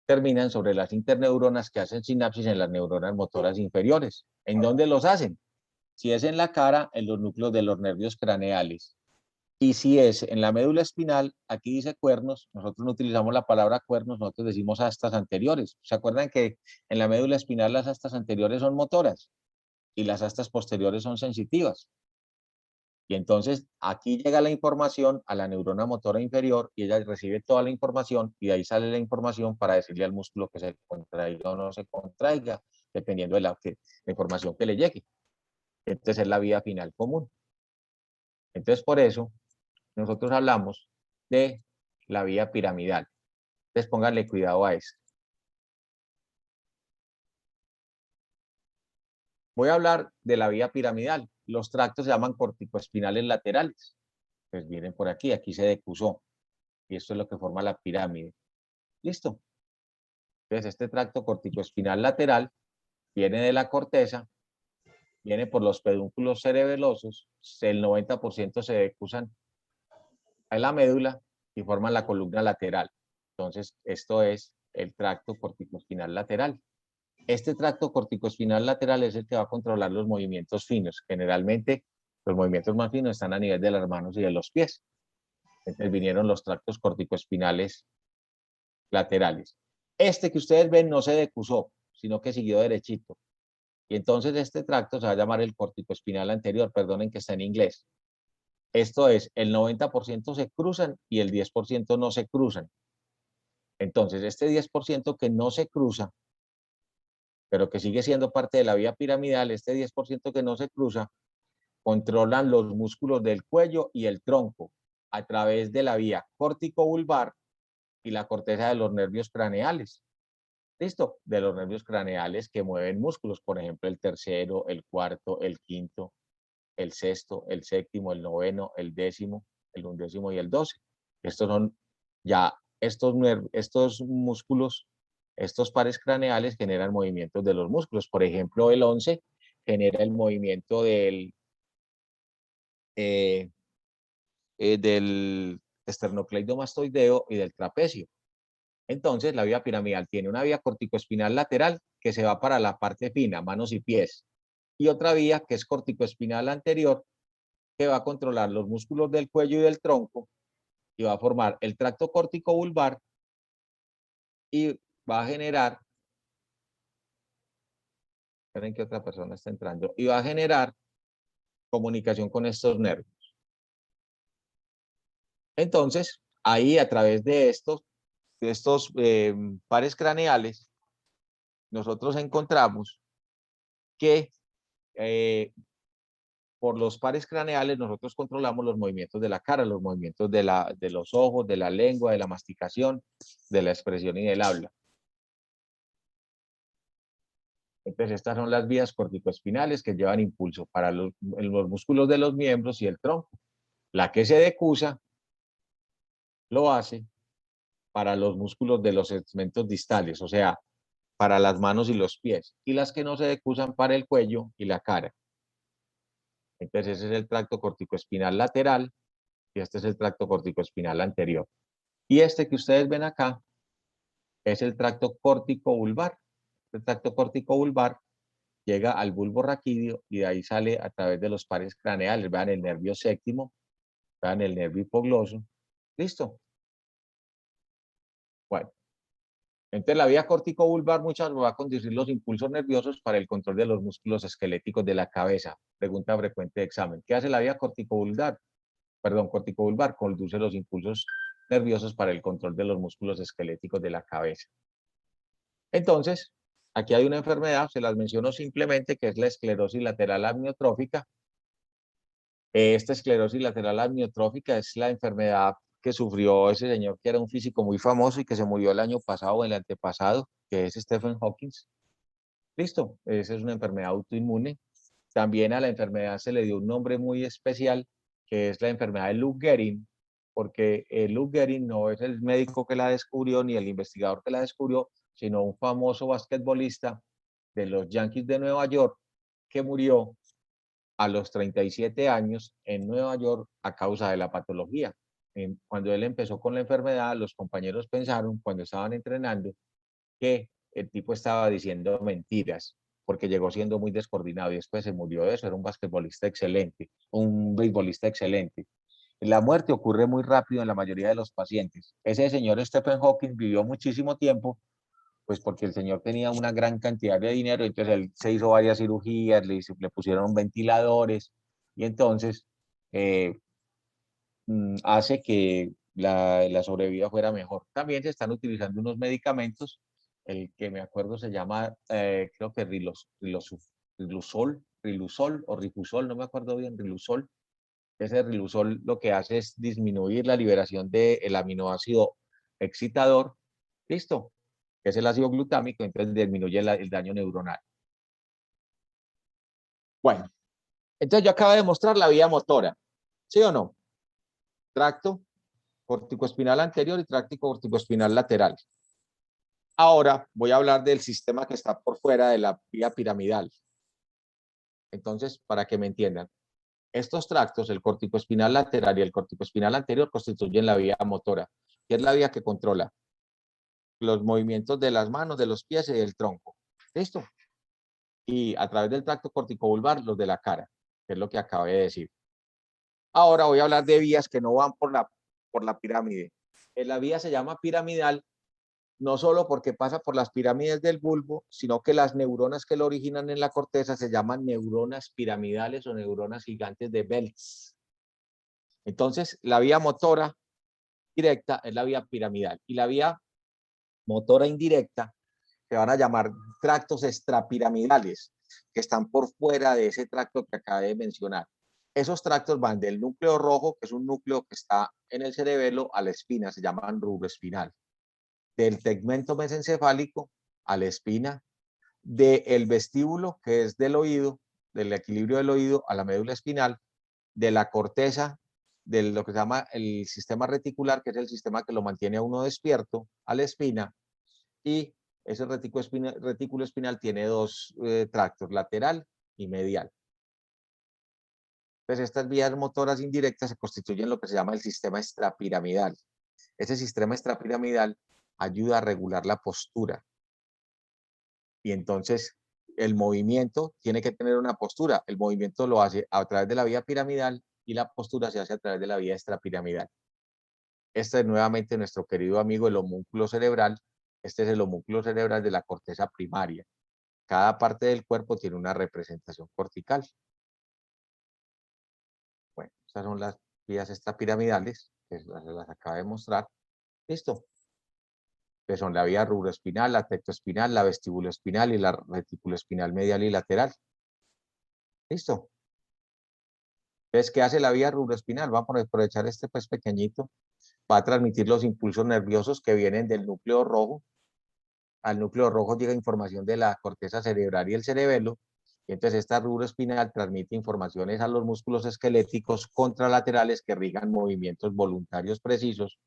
terminan sobre las interneuronas que hacen sinapsis en las neuronas motoras inferiores. ¿En dónde los hacen? Si es en la cara, en los núcleos de los nervios craneales. Y si es en la médula espinal, aquí dice cuernos, nosotros no utilizamos la palabra cuernos, nosotros decimos astas anteriores. ¿Se acuerdan que en la médula espinal las astas anteriores son motoras y las astas posteriores son sensitivas? Y entonces aquí llega la información a la neurona motora inferior y ella recibe toda la información y de ahí sale la información para decirle al músculo que se contraiga o no se contraiga, dependiendo de la información que le llegue. Entonces es la vía final común. Entonces por eso nosotros hablamos de la vía piramidal. Entonces pónganle cuidado a esto. Voy a hablar de la vía piramidal. Los tractos se llaman corticoespinales laterales. Pues vienen por aquí, aquí se decusó. Y esto es lo que forma la pirámide. ¿Listo? Entonces este tracto corticoespinal lateral viene de la corteza, viene por los pedúnculos cerebelosos, el 90% se decusan en la médula y forman la columna lateral. Entonces esto es el tracto corticoespinal lateral. Este tracto corticoespinal lateral es el que va a controlar los movimientos finos. Generalmente los movimientos más finos están a nivel de las manos y de los pies. Entonces vinieron los tractos corticoespinales laterales. Este que ustedes ven no se decusó, sino que siguió derechito. Y entonces este tracto se va a llamar el corticoespinal anterior, perdonen que está en inglés. Esto es, el 90% se cruzan y el 10% no se cruzan. Entonces, este 10% que no se cruza, pero que sigue siendo parte de la vía piramidal, este 10% que no se cruza, controlan los músculos del cuello y el tronco a través de la vía córtico-vulvar y la corteza de los nervios craneales. ¿Listo? De los nervios craneales que mueven músculos, por ejemplo, el tercero, el cuarto, el quinto, el sexto, el séptimo, el noveno, el décimo, el undécimo y el 12. Estos son ya, estos músculos, estos pares craneales generan movimientos de los músculos. Por ejemplo, el 11 genera el movimiento del esternocleidomastoideo y del trapecio. Entonces, la vía piramidal tiene una vía corticoespinal lateral que se va para la parte fina, manos y pies, y otra vía que es corticoespinal anterior que va a controlar los músculos del cuello y del tronco y va a formar el tracto córtico vulvar y va a generar, esperen que otra persona está entrando, y va a generar comunicación con estos nervios. Entonces, ahí a través de estos pares craneales, nosotros encontramos que por los pares craneales nosotros controlamos los movimientos de la cara, los movimientos de los ojos, de la lengua, de la masticación, de la expresión y del habla. Entonces estas son las vías corticoespinales que llevan impulso para los músculos de los miembros y el tronco. La que se decusa lo hace para los músculos de los segmentos distales, o sea, para las manos y los pies, y las que no se decusan para el cuello y la cara. Entonces ese es el tracto corticoespinal lateral y este es el tracto corticoespinal anterior. Y este que ustedes ven acá es el tracto córtico-vulvar. El tracto córtico-vulvar llega al bulbo raquídeo y de ahí sale a través de los pares craneales. Vean el nervio séptimo, vean el nervio hipogloso. ¿Listo? Bueno, entonces la vía córtico-vulvar muchas veces va a conducir los impulsos nerviosos para el control de los músculos esqueléticos de la cabeza. Pregunta frecuente de examen. ¿Qué hace la vía córtico-vulvar? Perdón, córtico-vulvar conduce los impulsos nerviosos para el control de los músculos esqueléticos de la cabeza. Entonces, aquí hay una enfermedad, se las menciono simplemente, que es la esclerosis lateral amniotrófica. Esta esclerosis lateral amniotrófica es la enfermedad que sufrió ese señor que era un físico muy famoso y que se murió el año pasado o el antepasado, que es Stephen Hawking. Listo, esa es una enfermedad autoinmune. También a la enfermedad se le dio un nombre muy especial, que es la enfermedad de Lou Gehrig, porque Lou Gehrig no es el médico que la descubrió ni el investigador que la descubrió, sino un famoso basquetbolista de los Yankees de Nueva York que murió a los 37 años en Nueva York a causa de la patología. Cuando él empezó con la enfermedad, los compañeros pensaron, cuando estaban entrenando, que el tipo estaba diciendo mentiras, porque llegó siendo muy descoordinado y después se murió de eso. Era un basquetbolista excelente, un beisbolista excelente. La muerte ocurre muy rápido en la mayoría de los pacientes. Ese señor Stephen Hawking vivió muchísimo tiempo, pues porque el señor tenía una gran cantidad de dinero, entonces él se hizo varias cirugías, le pusieron ventiladores, y entonces eh, hace que la sobrevida fuera mejor. También se están utilizando unos medicamentos, el que me acuerdo se llama, creo que Riluzol o Rifusol, no me acuerdo bien, Riluzol. Ese Riluzol lo que hace es disminuir la liberación del aminoácido excitador, listo, que es el ácido glutámico, entonces disminuye el daño neuronal. Bueno, entonces yo acabo de mostrar la vía motora, ¿sí o no? Tracto corticoespinal anterior y tracto corticoespinal lateral. Ahora voy a hablar del sistema que está por fuera de la vía piramidal. Entonces, para que me entiendan, estos tractos, el corticoespinal lateral y el corticoespinal anterior, constituyen la vía motora, que es la vía que controla los movimientos de las manos, de los pies y del tronco. ¿Listo? Y a través del tracto corticovulvar, los de la cara, que es lo que acabé de decir. Ahora voy a hablar de vías que no van por la pirámide. La vía se llama piramidal no solo porque pasa por las pirámides del bulbo, sino que las neuronas que lo originan en la corteza se llaman neuronas piramidales o neuronas gigantes de Belz. Entonces, la vía motora directa es la vía piramidal y la vía motora indirecta se van a llamar tractos extrapiramidales, que están por fuera de ese tracto que acabé de mencionar. Esos tractos van del núcleo rojo, que es un núcleo que está en el cerebelo, a la espina, se llaman rubroespinal. Del tegmento mesencefálico a la espina, del vestíbulo, que es del oído, del equilibrio del oído a la médula espinal, de la corteza, de lo que se llama el sistema reticular, que es el sistema que lo mantiene a uno despierto, a la espina, y ese retículo espinal tiene dos tractos, lateral y medial. Pues estas vías motoras indirectas se constituyen lo que se llama el sistema extrapiramidal. Ese sistema extrapiramidal ayuda a regular la postura. Y entonces el movimiento tiene que tener una postura. El movimiento lo hace a través de la vía piramidal y la postura se hace a través de la vía extrapiramidal. Este es nuevamente nuestro querido amigo el homúnculo cerebral. Este es el homúnculo cerebral de la corteza primaria. Cada parte del cuerpo tiene una representación cortical. Bueno, estas son las vías extrapiramidales, que las acabo de mostrar. Listo. Que son la vía rubroespinal, la tectoespinal, la vestibuloespinal y la reticuloespinal medial y lateral. Listo. Entonces, ¿qué hace la vía rubroespinal? Vamos a aprovechar este pues pequeñito. Va a transmitir los impulsos nerviosos que vienen del núcleo rojo. Al núcleo rojo llega información de la corteza cerebral y el cerebelo. Y entonces esta rubroespinal transmite informaciones a los músculos esqueléticos contralaterales que irrigan movimientos voluntarios precisos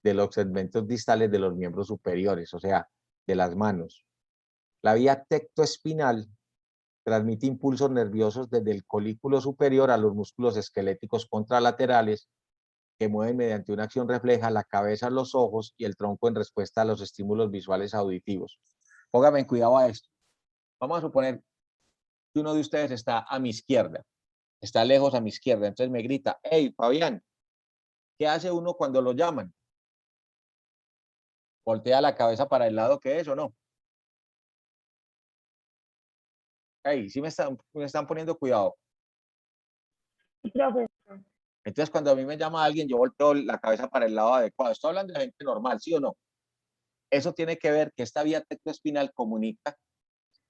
de los segmentos distales de los miembros superiores, o sea, de las manos. La vía tectoespinal transmite impulsos nerviosos desde el colículo superior a los músculos esqueléticos contralaterales que mueven mediante una acción refleja la cabeza, los ojos y el tronco en respuesta a los estímulos visuales auditivos. Póngame cuidado a esto. Vamos a suponer que uno de ustedes está a mi izquierda, está lejos a mi izquierda, entonces me grita, hey, Fabián, ¿qué hace uno cuando lo llaman? ¿Voltea la cabeza para el lado que es o no? Hey, sí me están poniendo cuidado. Profe. Entonces, cuando a mí me llama alguien, yo volteo la cabeza para el lado adecuado. Estoy hablando de gente normal, ¿sí o no? Eso tiene que ver que esta vía tectoespinal comunica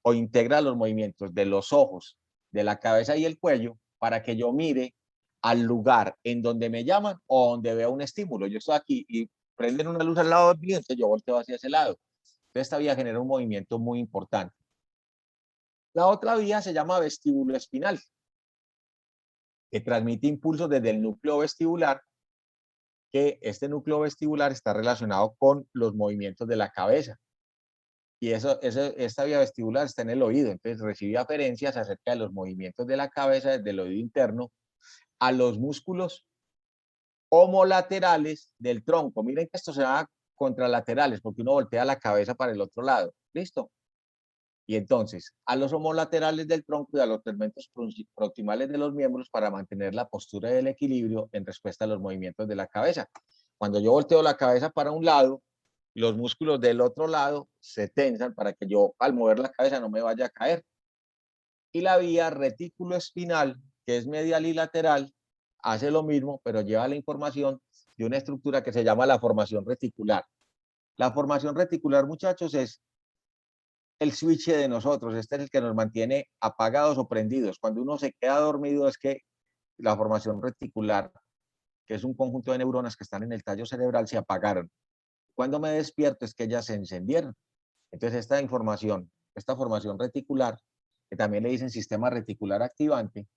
o integra los movimientos de los ojos, de la cabeza y el cuello para que yo mire al lugar en donde me llaman o donde veo un estímulo. Yo estoy aquí y prenden una luz al lado del mío, entonces yo volteo hacia ese lado. Entonces, esta vía genera un movimiento muy importante. La otra vía se llama vestíbulo espinal, que transmite impulsos desde el núcleo vestibular, que este núcleo vestibular está relacionado con los movimientos de la cabeza. Y esta vía vestibular está en el oído, entonces recibe aferencias acerca de los movimientos de la cabeza desde el oído interno a los músculos homolaterales del tronco. Miren que esto se llama contralaterales, porque uno voltea la cabeza para el otro lado. ¿Listo? Y entonces, a los homolaterales del tronco y a los segmentos proximales de los miembros para mantener la postura del equilibrio en respuesta a los movimientos de la cabeza. Cuando yo volteo la cabeza para un lado, los músculos del otro lado se tensan para que yo al mover la cabeza no me vaya a caer. Y la vía retículo-espinal, que es medial y lateral, hace lo mismo, pero lleva la información de una estructura que se llama la formación reticular. La formación reticular, muchachos, es el switch de nosotros. Este es el que nos mantiene apagados o prendidos. Cuando uno se queda dormido es que la formación reticular, que es un conjunto de neuronas que están en el tallo cerebral, se apagaron. Cuando me despierto es que ellas se encendieron. Entonces esta información, esta formación reticular, que también le dicen sistema reticular activante,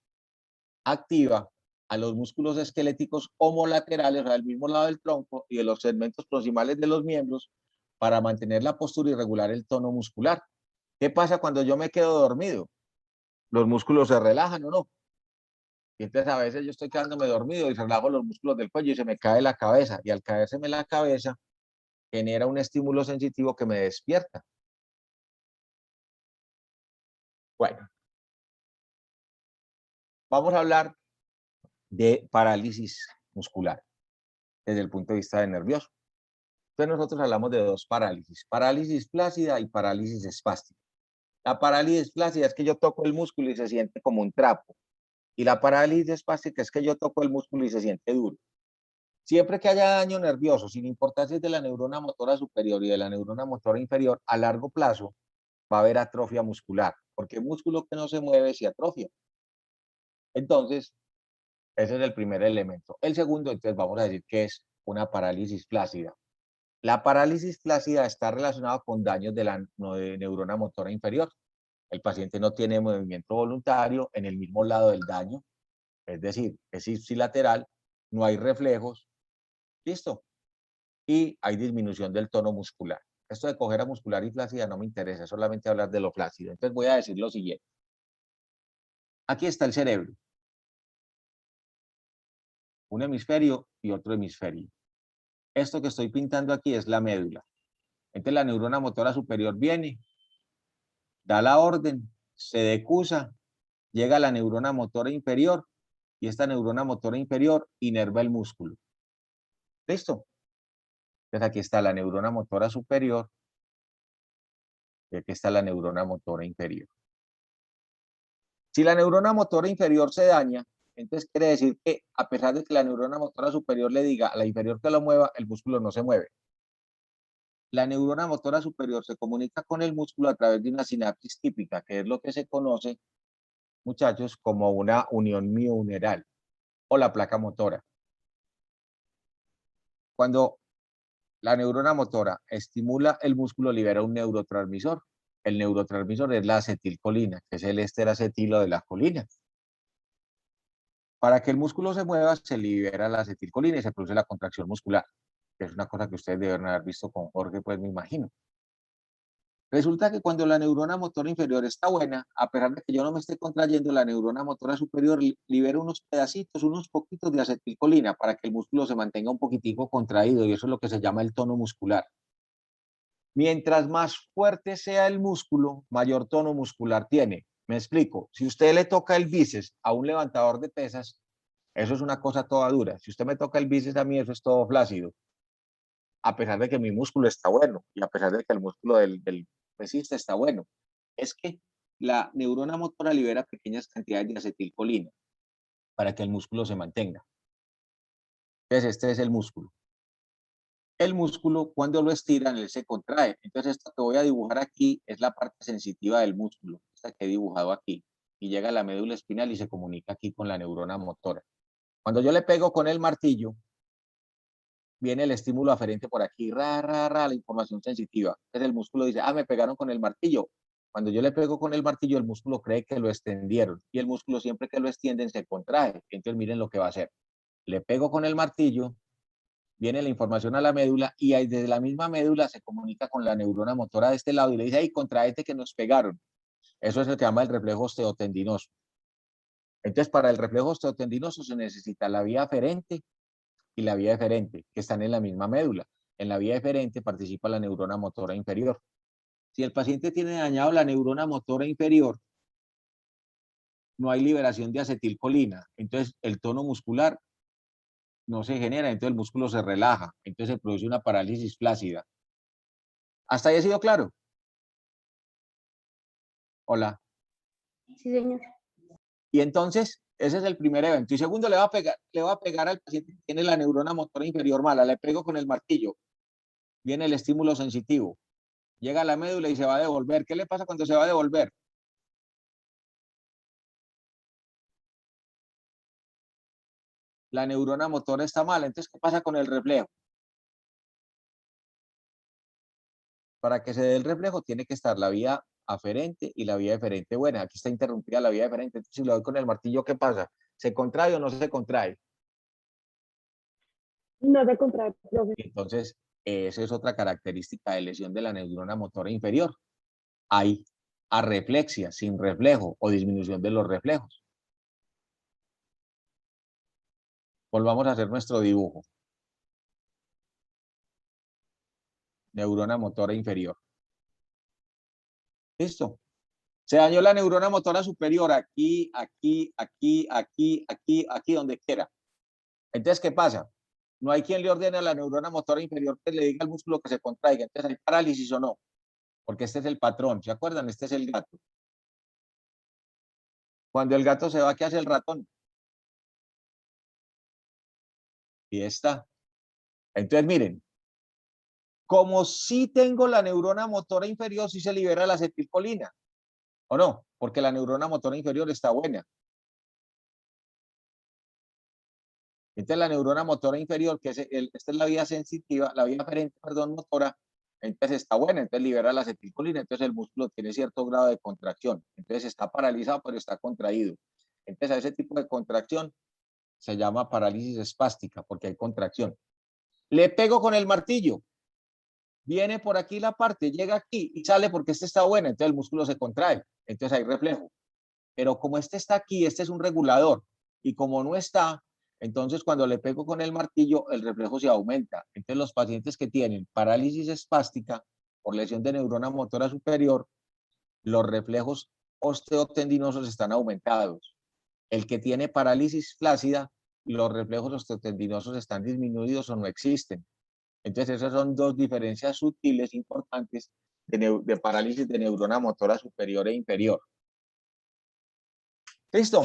activa a los músculos esqueléticos homolaterales, o sea, del mismo lado del tronco y de los segmentos proximales de los miembros para mantener la postura y regular el tono muscular. ¿Qué pasa cuando yo me quedo dormido? Los músculos se relajan o no. Y entonces a veces yo estoy quedándome dormido y relajo los músculos del cuello y se me cae la cabeza. Y al caérseme la cabeza, genera un estímulo sensitivo que me despierta. Bueno, vamos a hablar de parálisis muscular desde el punto de vista de nervioso. Entonces nosotros hablamos de dos parálisis, parálisis flácida y parálisis espástica. La parálisis flácida es que yo toco el músculo y se siente como un trapo. Y la parálisis espástica es que yo toco el músculo y se siente duro. Siempre que haya daño nervioso, sin importar si es de la neurona motora superior y de la neurona motora inferior, a largo plazo va a haber atrofia muscular, porque el músculo que no se mueve se atrofia. Entonces, ese es el primer elemento. El segundo, entonces vamos a decir que es una parálisis flácida. La parálisis flácida está relacionada con daños de la neurona motora inferior. El paciente no tiene movimiento voluntario en el mismo lado del daño, es decir, es ipsilateral, no hay reflejos, listo, y hay disminución del tono muscular. Esto de cojera muscular y flácida no me interesa, solamente hablar de lo flácido. Entonces voy a decir lo siguiente. Aquí está el cerebro. Un hemisferio y otro hemisferio. Esto que estoy pintando aquí es la médula. Entonces la neurona motora superior viene, da la orden, se decusa, llega a la neurona motora inferior y esta neurona motora inferior inerva el músculo. ¿Listo? Entonces aquí está la neurona motora superior y aquí está la neurona motora inferior. Si la neurona motora inferior se daña, entonces quiere decir que a pesar de que la neurona motora superior le diga a la inferior que lo mueva, el músculo no se mueve. La neurona motora superior se comunica con el músculo a través de una sinapsis típica, que es lo que se conoce, muchachos, como una unión mioneural o la placa motora. Cuando la neurona motora estimula el músculo, libera un neurotransmisor. El neurotransmisor es la acetilcolina, que es el éster acetilo de la colina. Para que el músculo se mueva, se libera la acetilcolina y se produce la contracción muscular, que es una cosa que ustedes deben haber visto con Jorge, pues me imagino. Resulta que cuando la neurona motora inferior está buena, a pesar de que yo no me esté contrayendo, la neurona motora superior libera unos pedacitos, unos poquitos de acetilcolina para que el músculo se mantenga un poquitico contraído, y eso es lo que se llama el tono muscular. Mientras más fuerte sea el músculo, mayor tono muscular tiene. Me explico. Si usted le toca el bíceps a un levantador de pesas, eso es una cosa toda dura. Si usted me toca el bíceps a mí, eso es todo flácido. A pesar de que mi músculo está bueno y a pesar de que el músculo del pesista está bueno. Es que la neurona motora libera pequeñas cantidades de acetilcolina para que el músculo se mantenga. Entonces, este es el músculo. El músculo, cuando lo estiran, él se contrae. Entonces, esto que voy a dibujar aquí es la parte sensitiva del músculo, esta que he dibujado aquí, y llega a la médula espinal y se comunica aquí con la neurona motora. Cuando yo le pego con el martillo, viene el estímulo aferente por aquí, la información sensitiva. Entonces el músculo dice, me pegaron con el martillo. Cuando yo le pego con el martillo, el músculo cree que lo extendieron. Y el músculo siempre que lo extienden se contrae. Entonces miren lo que va a hacer. Le pego con el martillo, viene la información a la médula y desde la misma médula se comunica con la neurona motora de este lado y le dice, ahí contraete que nos pegaron. Eso es lo que se llama el reflejo osteotendinoso. Entonces, para el reflejo osteotendinoso se necesita la vía aferente y la vía eferente, que están en la misma médula. En la vía eferente participa la neurona motora inferior. Si el paciente tiene dañado la neurona motora inferior, no hay liberación de acetilcolina. Entonces, el tono muscular no se genera, entonces el músculo se relaja, entonces se produce una parálisis flácida. ¿Hasta ahí ha sido claro? Hola. Sí, señor. Y entonces, ese es el primer evento. Y segundo, le va a pegar al paciente que tiene la neurona motora inferior mala. Le pego con el martillo. Viene el estímulo sensitivo. Llega a la médula y se va a devolver. ¿Qué le pasa cuando se va a devolver? La neurona motora está mala. Entonces, ¿qué pasa con el reflejo? Para que se dé el reflejo, tiene que estar la vía aferente y la vía eferente buena. Aquí está interrumpida la vía eferente. Entonces, si lo doy con el martillo, ¿qué pasa? ¿Se contrae o no se contrae? No se contrae, profe. Entonces, esa es otra característica de lesión de la neurona motora inferior. Hay arreflexia, sin reflejo o disminución de los reflejos. Volvamos a hacer nuestro dibujo. Neurona motora inferior. ¿Listo? Se dañó la neurona motora superior aquí, aquí, aquí, aquí, aquí, aquí, donde quiera. Entonces, ¿qué pasa? No hay quien le ordene a la neurona motora inferior que le diga al músculo que se contraiga. Entonces, ¿hay parálisis o no? Porque este es el patrón. ¿Se acuerdan? Este es el gato. Cuando el gato se va, ¿qué hace el ratón? Y está. Entonces, miren, como si tengo la neurona motora inferior, sí se libera la acetilcolina, ¿o no? Porque la neurona motora inferior está buena. Entonces, la neurona motora inferior, que esta es la vía sensitiva, la vía aferente, perdón, motora, entonces está buena, entonces libera la acetilcolina, entonces el músculo tiene cierto grado de contracción, entonces está paralizado, pero está contraído. Entonces, a ese tipo de contracción se llama parálisis espástica, porque hay contracción. Le pego con el martillo, viene por aquí la parte, llega aquí y sale porque este está bueno, entonces el músculo se contrae, entonces hay reflejo. Pero como este está aquí, este es un regulador, y como no está, entonces cuando le pego con el martillo, el reflejo se aumenta. Entonces los pacientes que tienen parálisis espástica por lesión de neurona motora superior, los reflejos osteotendinosos están aumentados. El que tiene parálisis flácida, los reflejos osteotendinosos están disminuidos o no existen. Entonces, esas son dos diferencias sutiles importantes de parálisis de neurona motora superior e inferior. ¿Listo?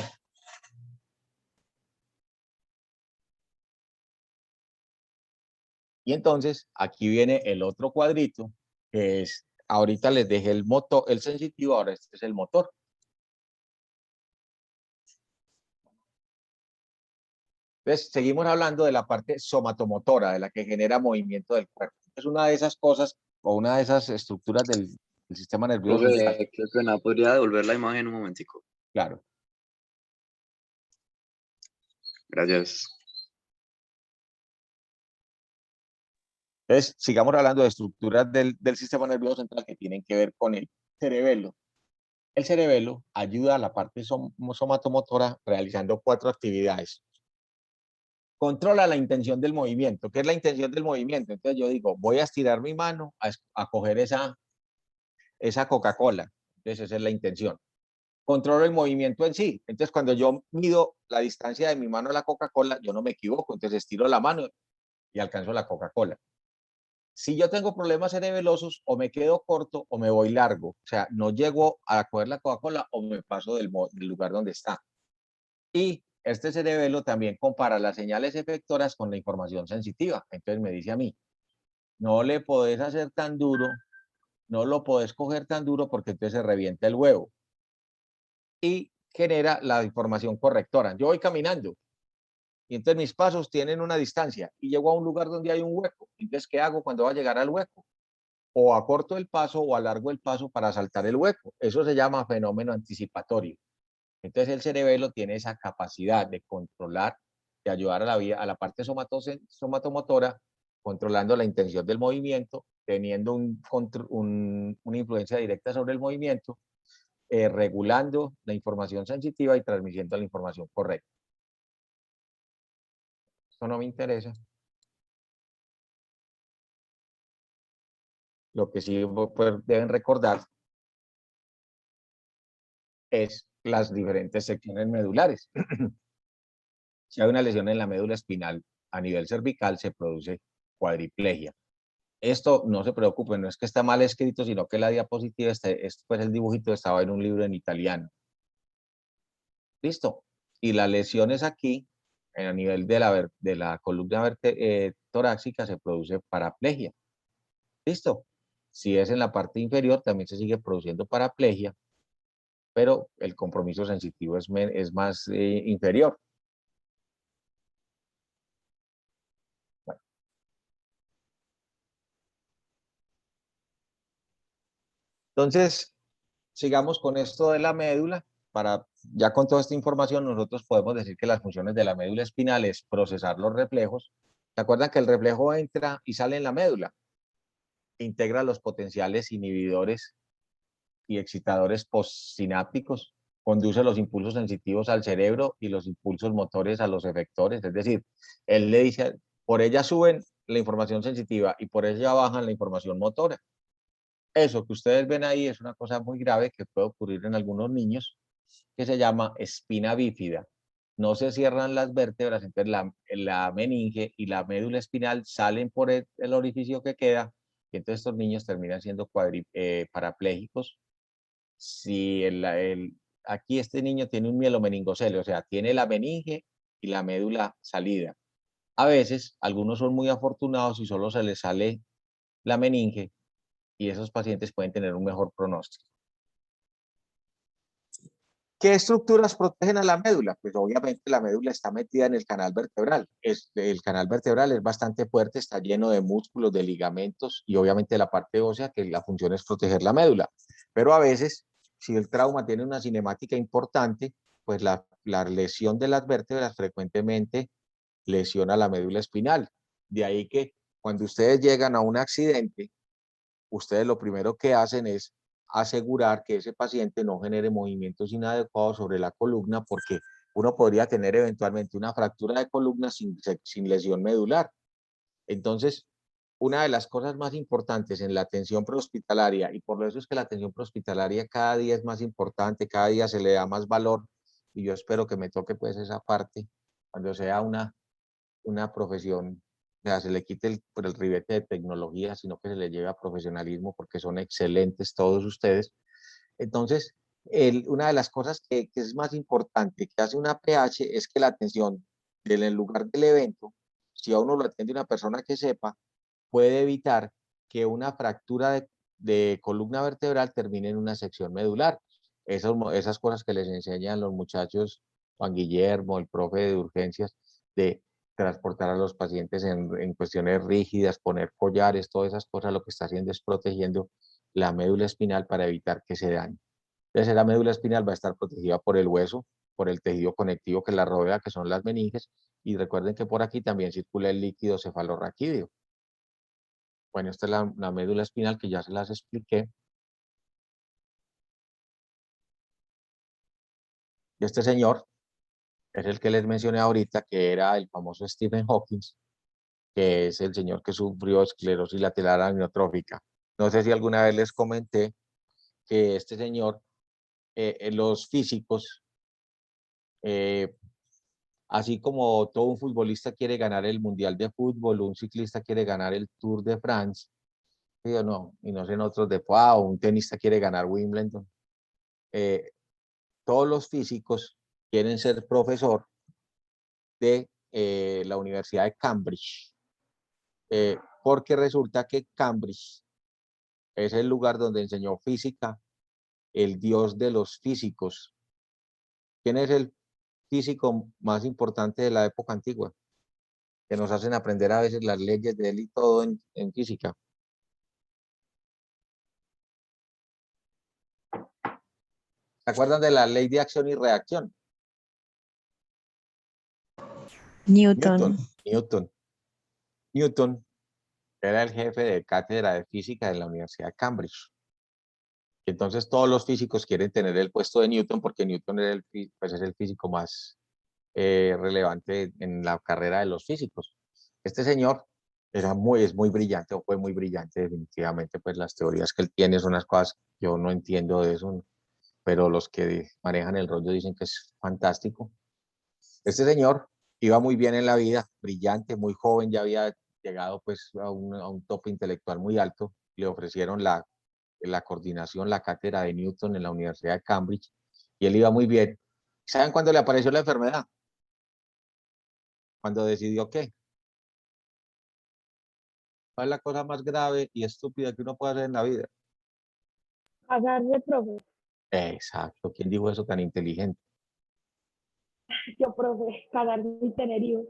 Y entonces, aquí viene el otro cuadrito, que es, ahorita les dejé el motor, el sensitivo, ahora este es el motor. Entonces, seguimos hablando de la parte somatomotora, de la que genera movimiento del cuerpo. Es una de esas cosas o una de esas estructuras del sistema nervioso central. Profe, qué pena, ¿podría devolver la imagen un momentico? Claro. Gracias. Entonces, sigamos hablando de estructuras del sistema nervioso central que tienen que ver con el cerebelo. El cerebelo ayuda a la parte somatomotora realizando 4 actividades. Controla la intención del movimiento. ¿Qué es la intención del movimiento? Entonces yo digo, voy a estirar mi mano a coger esa Coca-Cola. Entonces esa es la intención. Controlo el movimiento en sí. Entonces cuando yo mido la distancia de mi mano a la Coca-Cola, yo no me equivoco. Entonces estiro la mano y alcanzo la Coca-Cola. Si yo tengo problemas cerebelosos, o me quedo corto o me voy largo. O sea, no llego a coger la Coca-Cola o me paso del lugar donde está. Y este cerebelo también compara las señales efectoras con la información sensitiva. Entonces me dice a mí, no le podés hacer tan duro, no lo podés coger tan duro porque entonces se revienta el huevo. Y genera la información correctora. Yo voy caminando y entonces mis pasos tienen una distancia y llego a un lugar donde hay un hueco. Entonces, ¿qué hago cuando va a llegar al hueco? O acorto el paso o alargo el paso para saltar el hueco. Eso se llama fenómeno anticipatorio. Entonces el cerebelo tiene esa capacidad de controlar de ayudar a la parte somatomotora, controlando la intención del movimiento, teniendo una influencia directa sobre el movimiento, regulando la información sensitiva y transmitiendo la información correcta. Esto no me interesa. Lo que sí pues, deben recordar es las diferentes secciones medulares. Si hay una lesión en la médula espinal a nivel cervical, se produce cuadriplegia. Esto no se preocupen, no es que está mal escrito, sino que la diapositiva, pues el dibujito estaba en un libro en italiano. Listo. Y las lesiones aquí, a nivel de la columna torácica, se produce paraplegia. Listo. Si es en la parte inferior, también se sigue produciendo paraplegia, pero el compromiso sensitivo es más inferior. Bueno. Entonces, sigamos con esto de la médula. Ya con toda esta información, nosotros podemos decir que las funciones de la médula espinal es procesar los reflejos. ¿Se acuerdan que el reflejo entra y sale en la médula? Integra los potenciales inhibidores y excitadores postsinápticos, conduce los impulsos sensitivos al cerebro y los impulsos motores a los efectores. Es decir, él le dice, por ella suben la información sensitiva y por ella bajan la información motora. Eso que ustedes ven ahí es una cosa muy grave que puede ocurrir en algunos niños, que se llama espina bífida. No se cierran las vértebras, entonces la meninge y la médula espinal salen por el orificio que queda, y entonces estos niños terminan siendo parapléjicos. Si aquí este niño tiene un mielomeningocele, o sea, tiene la meninge y la médula salida. A veces, algunos son muy afortunados y solo se les sale la meninge, y esos pacientes pueden tener un mejor pronóstico. ¿Qué estructuras protegen a la médula? Pues obviamente la médula está metida en el canal vertebral. El canal vertebral es bastante fuerte, está lleno de músculos, de ligamentos y obviamente la parte ósea, que la función es proteger la médula. Pero a veces, si el trauma tiene una cinemática importante, pues la lesión de las vértebras frecuentemente lesiona la médula espinal. De ahí que cuando ustedes llegan a un accidente, ustedes lo primero que hacen es asegurar que ese paciente no genere movimientos inadecuados sobre la columna, porque uno podría tener eventualmente una fractura de columna sin lesión medular. Entonces, una de las cosas más importantes en la atención prehospitalaria, y por eso es que la atención prehospitalaria cada día es más importante, cada día se le da más valor, y yo espero que me toque pues esa parte, cuando sea una profesión, o sea, se le quite el ribete de tecnología, sino que se le lleve a profesionalismo, porque son excelentes todos ustedes. Entonces, una de las cosas que es más importante que hace una PH es que la atención del lugar del evento, si a uno lo atiende una persona que sepa, puede evitar que una fractura de columna vertebral termine en una sección medular. Esas cosas que les enseñan los muchachos, Juan Guillermo, el profe de urgencias, de transportar a los pacientes en cuestiones rígidas, poner collares, todas esas cosas, lo que está haciendo es protegiendo la médula espinal para evitar que se dañe. Entonces, la médula espinal va a estar protegida por el hueso, por el tejido conectivo que la rodea, que son las meninges, y recuerden que por aquí también circula el líquido cefalorraquídeo. Bueno, esta es la médula espinal que ya se las expliqué. Y este señor es el que les mencioné ahorita, que era el famoso Stephen Hawking, que es el señor que sufrió esclerosis lateral amiotrófica. No sé si alguna vez les comenté que este señor, los físicos, así como todo un futbolista quiere ganar el Mundial de Fútbol, un ciclista quiere ganar el Tour de France, ¿sí o no? Y no sé en otros de un tenista quiere ganar Wimbledon. Todos los físicos quieren ser profesor de la Universidad de Cambridge, porque resulta que Cambridge es el lugar donde enseñó física el dios de los físicos. ¿Quién es el físico más importante de la época antigua? Que nos hacen aprender a veces las leyes de él y todo en física. ¿Se acuerdan de la ley de acción y reacción? Newton. Newton era el jefe de cátedra de física de la Universidad de Cambridge. Entonces todos los físicos quieren tener el puesto de Newton porque Newton era pues es el físico más relevante en la carrera de los físicos. Este señor es muy brillante, o fue muy brillante definitivamente, pues las teorías que él tiene son unas cosas que yo no entiendo de eso, pero los que manejan el rollo dicen que es fantástico. Este señor iba muy bien en la vida, brillante, muy joven, ya había llegado pues a un tope intelectual muy alto. Le ofrecieron la coordinación, la cátedra de Newton en la Universidad de Cambridge, y él iba muy bien. ¿Saben cuándo le apareció la enfermedad? Cuando decidió qué. ¿Cuál es la cosa más grave y estúpida que uno puede hacer en la vida? Casarse, profe. Exacto. ¿Quién dijo eso tan inteligente? Yo, profe, casarse y tener hijos.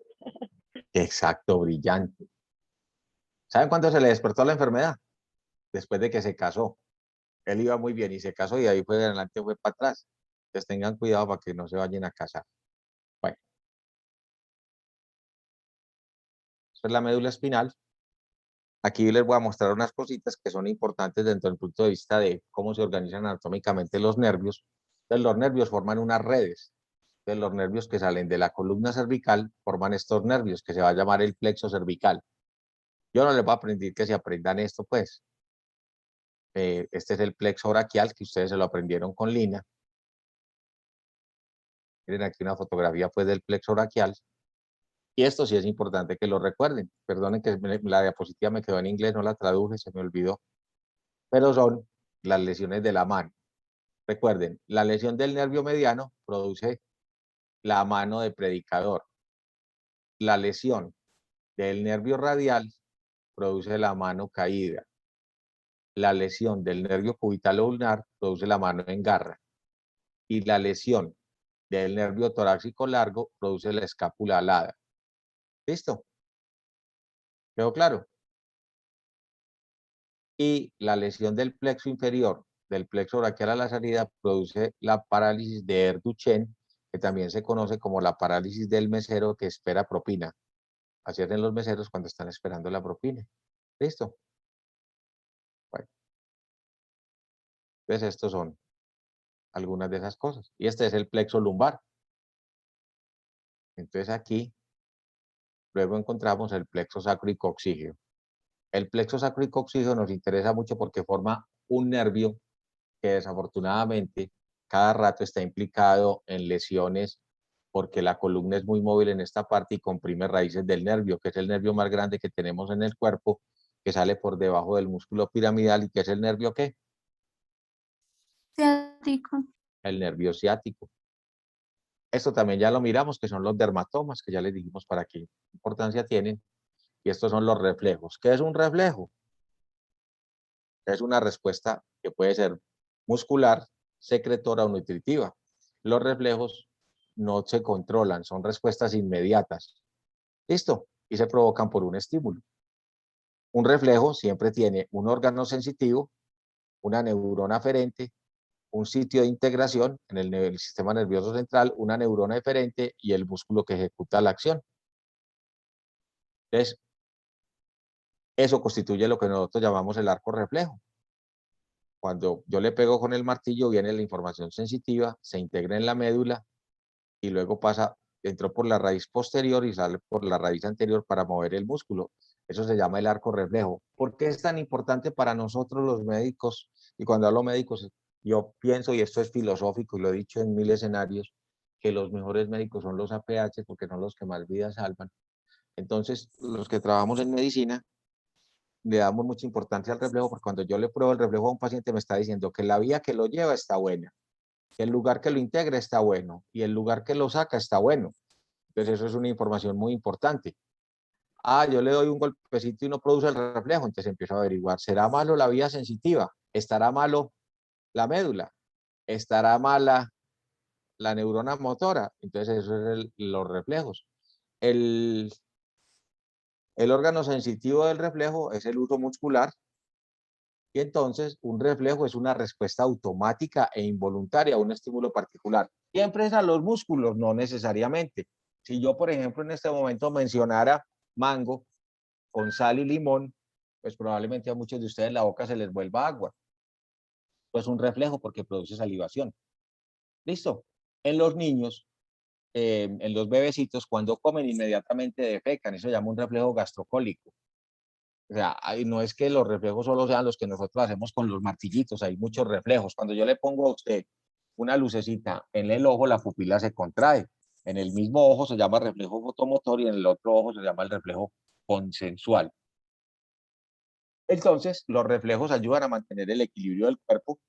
Exacto, brillante. ¿Saben cuándo se le despertó la enfermedad? Después de que se casó. Él iba muy bien y se casó, y ahí fue de adelante, fue para atrás. Entonces tengan cuidado para que no se vayan a casar. Bueno, esa es la médula espinal. Aquí les voy a mostrar unas cositas que son importantes dentro del punto de vista de cómo se organizan anatómicamente los nervios. Entonces los nervios forman unas redes. Entonces los nervios que salen de la columna cervical forman estos nervios que se va a llamar el plexo cervical. Yo no les voy a aprender que se aprendan esto, pues. Este es el plexo braquial, que ustedes se lo aprendieron con Lina. Miren aquí una fotografía pues del plexo braquial. Y esto sí es importante que lo recuerden. Perdonen que la diapositiva me quedó en inglés, no la traduje, se me olvidó. Pero son las lesiones de la mano. Recuerden, la lesión del nervio mediano produce la mano de predicador. La lesión del nervio radial produce la mano caída. La lesión del nervio cubital ulnar produce la mano en garra. Y la lesión del nervio torácico largo produce la escápula alada. ¿Listo? ¿Quedó claro? Y la lesión del plexo inferior, del plexo braquial a la salida, produce la parálisis de Duchenne, que también se conoce como la parálisis del mesero que espera propina. Así hacen los meseros cuando están esperando la propina. ¿Listo? Bueno, entonces estos son algunas de esas cosas. Y este es el plexo lumbar. Entonces aquí luego encontramos el plexo sacrococcígeo. El plexo sacrococcígeo nos interesa mucho porque forma un nervio que desafortunadamente cada rato está implicado en lesiones porque la columna es muy móvil en esta parte y comprime raíces del nervio, que es el nervio más grande que tenemos en el cuerpo, que sale por debajo del músculo piramidal y que es el nervio ¿qué? Ciático. El nervio ciático. Esto también ya lo miramos, que son los dermatomas, que ya les dijimos para qué importancia tienen. Y estos son los reflejos. ¿Qué es un reflejo? Es una respuesta que puede ser muscular, secretora o nutritiva. Los reflejos no se controlan, son respuestas inmediatas. ¿Listo? Y se provocan por un estímulo. Un reflejo siempre tiene un órgano sensitivo, una neurona aferente, un sitio de integración en el sistema nervioso central, una neurona eferente y el músculo que ejecuta la acción. Entonces, eso constituye lo que nosotros llamamos el arco reflejo. Cuando yo le pego con el martillo, viene la información sensitiva, se integra en la médula y luego entró por la raíz posterior y sale por la raíz anterior para mover el músculo. Eso se llama el arco reflejo. ¿Por qué es tan importante para nosotros los médicos? Y cuando hablo médicos, yo pienso, y esto es filosófico y lo he dicho en 1000 escenarios, que los mejores médicos son los APH porque son los que más vidas salvan. Entonces, los que trabajamos en medicina, le damos mucha importancia al reflejo porque cuando yo le pruebo el reflejo a un paciente me está diciendo que la vía que lo lleva está buena, que el lugar que lo integra está bueno y el lugar que lo saca está bueno. Entonces eso es una información muy importante. Yo le doy un golpecito y no produce el reflejo, entonces empiezo a averiguar, ¿será malo la vía sensitiva? ¿Estará malo la médula? ¿Estará mala la neurona motora? Entonces eso es los reflejos. El órgano sensitivo del reflejo es el uso muscular. Y entonces un reflejo es una respuesta automática e involuntaria a un estímulo particular. ¿Siempre es a los músculos? No necesariamente. Si yo, por ejemplo, en este momento mencionara mango con sal y limón, pues probablemente a muchos de ustedes la boca se les vuelva agua. Pues un reflejo porque produce salivación. ¿Listo? En los niños, en los bebecitos, cuando comen inmediatamente defecan. Eso se llama un reflejo gastrocólico. O sea, no es que los reflejos solo sean los que nosotros hacemos con los martillitos, hay muchos reflejos. Cuando yo le pongo a usted una lucecita en el ojo, la pupila se contrae. En el mismo ojo se llama reflejo fotomotor y en el otro ojo se llama el reflejo consensual. Entonces, los reflejos ayudan a mantener el equilibrio del cuerpo.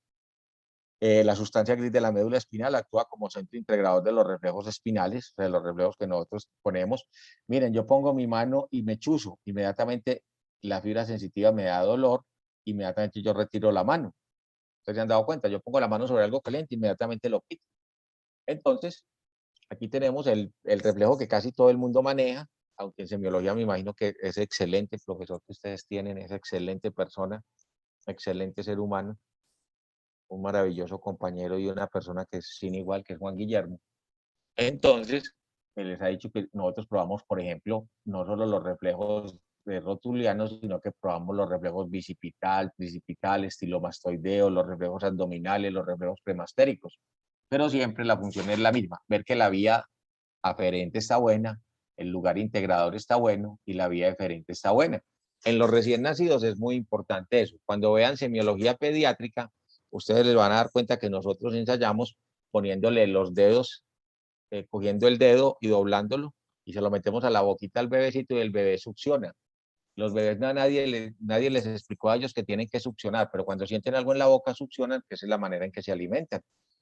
La sustancia gris de la médula espinal actúa como centro integrador de los reflejos espinales, de los reflejos que nosotros ponemos. Miren, yo pongo mi mano y me chuzo, inmediatamente la fibra sensitiva me da dolor, inmediatamente yo retiro la mano. Ustedes se han dado cuenta, yo pongo la mano sobre algo caliente, inmediatamente lo quito. Entonces, aquí tenemos el reflejo que casi todo el mundo maneja, aunque en semiología me imagino que es excelente profesor que ustedes tienen, es excelente persona, excelente ser humano, un maravilloso compañero y una persona que es sin igual, que es Juan Guillermo. Entonces, se les ha dicho que nosotros probamos, por ejemplo, no solo los reflejos rotulianos, sino que probamos los reflejos bicipital, tricipital, estilomastoideo, los reflejos abdominales, los reflejos premastéricos. Pero siempre la función es la misma, ver que la vía aferente está buena, el lugar integrador está bueno y la vía eferente está buena. En los recién nacidos es muy importante eso. Cuando vean semiología pediátrica, ustedes les van a dar cuenta que nosotros ensayamos poniéndole los dedos, cogiendo el dedo y doblándolo y se lo metemos a la boquita al bebecito y el bebé succiona. Los bebés nadie les explicó a ellos que tienen que succionar, pero cuando sienten algo en la boca succionan, que esa es la manera en que se alimentan.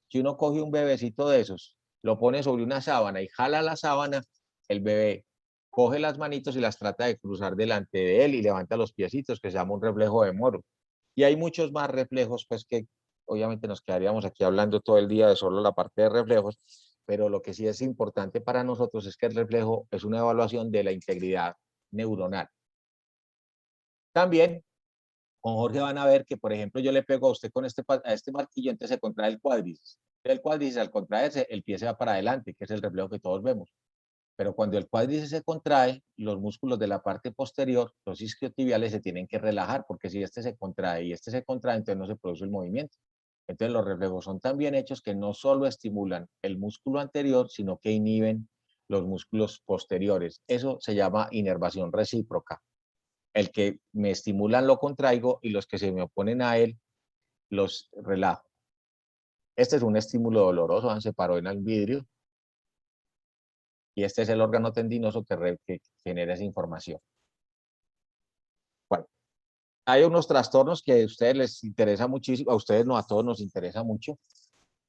Si uno coge un bebecito de esos, lo pone sobre una sábana y jala la sábana, el bebé coge las manitos y las trata de cruzar delante de él y levanta los piecitos, que se llama un reflejo de Moro. Y hay muchos más reflejos, pues que obviamente nos quedaríamos aquí hablando todo el día de solo la parte de reflejos, pero lo que sí es importante para nosotros es que el reflejo es una evaluación de la integridad neuronal. También con Jorge van a ver que, por ejemplo, yo le pego a usted con a este martillo, entonces se contrae el cuádriceps. El cuádriceps, al contraerse, el pie se va para adelante, que es el reflejo que todos vemos. Pero cuando el cuádriceps se contrae, los músculos de la parte posterior, los isquiotibiales, se tienen que relajar, porque si este se contrae y este se contrae, entonces no se produce el movimiento. Entonces los reflejos son tan bien hechos que no solo estimulan el músculo anterior, sino que inhiben los músculos posteriores. Eso se llama inervación recíproca. El que me estimulan lo contraigo y los que se me oponen a él los relajo. Este es un estímulo doloroso, se paró en el vidrio, y este es el órgano tendinoso que genera esa información. Bueno, hay unos trastornos que a ustedes les interesa muchísimo, a ustedes no, a todos nos interesa mucho,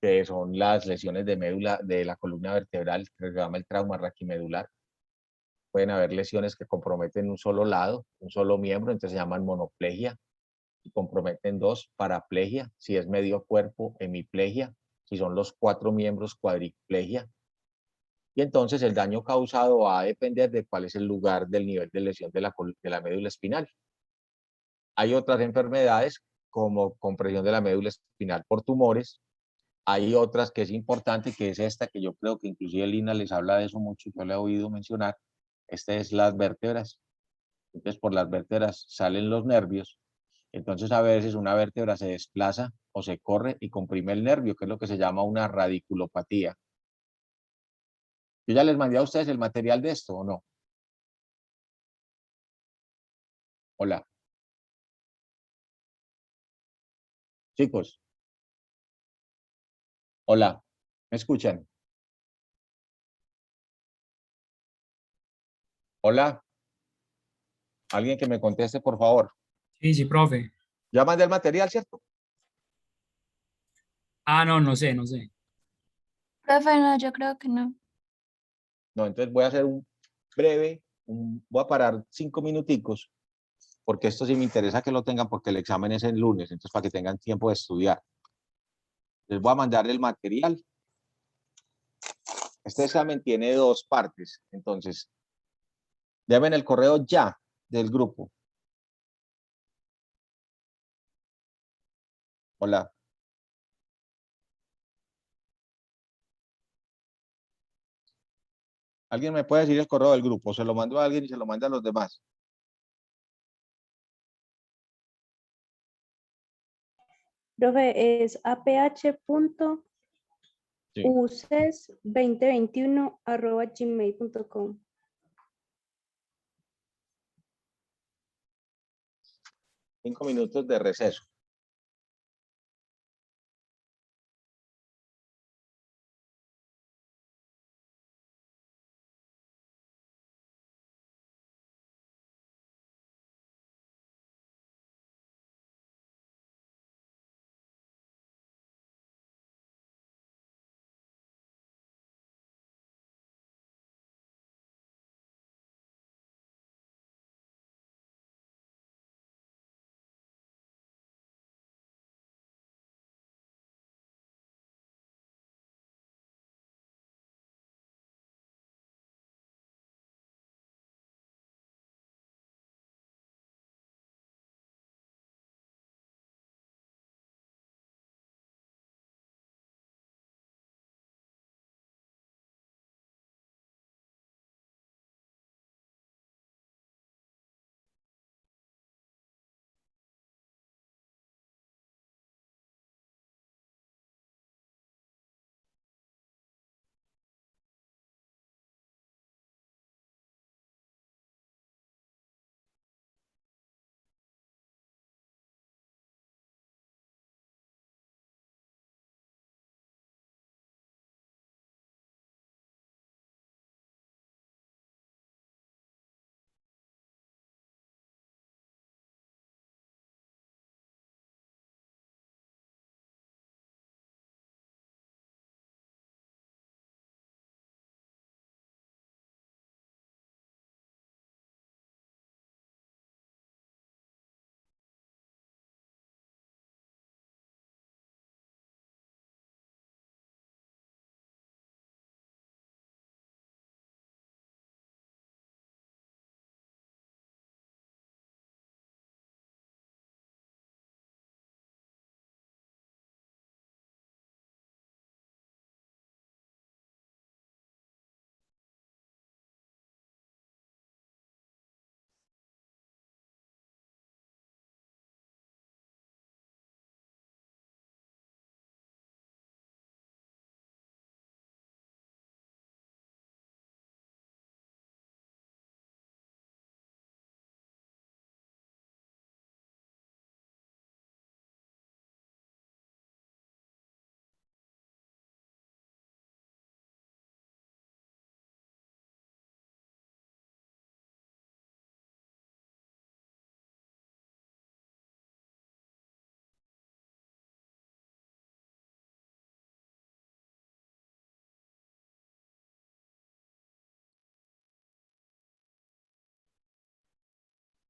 que son las lesiones de médula de la columna vertebral, que se llama el trauma raquimedular. Pueden haber lesiones que comprometen un solo lado, un solo miembro, entonces se llaman monoplegia, y comprometen dos, paraplegia, si es medio cuerpo, hemiplegia, si son los 4 miembros, cuadriplegia. Y entonces el daño causado va a depender de cuál es el lugar del nivel de lesión de la médula espinal. Hay otras enfermedades como compresión de la médula espinal por tumores. Hay otras que es importante, que es esta, que yo creo que inclusive Lina les habla de eso mucho, yo le he oído mencionar. Esta es las vértebras. Entonces por las vértebras salen los nervios. Entonces a veces una vértebra se desplaza o se corre y comprime el nervio, que es lo que se llama una radiculopatía. Yo ya les mandé a ustedes el material de esto, ¿o no? Hola. Chicos. Hola. ¿Me escuchan? Hola. Alguien que me conteste, por favor. Sí, sí, profe. Ya mandé el material, ¿cierto? Ah, no, no sé, no sé. Profe, no, yo creo que no. No, entonces voy a hacer un breve, voy a parar 5 minuticos, porque esto sí me interesa que lo tengan, porque el examen es el lunes, entonces para que tengan tiempo de estudiar. Les voy a mandar el material. Este examen tiene 2 partes, entonces, déjenme el correo ya del grupo. Hola. ¿Alguien me puede decir el correo del grupo? Se lo mando a alguien y se lo manda a los demás. Profe, es Sí. aph.uces2021@gmail.com. 5 minutos de receso.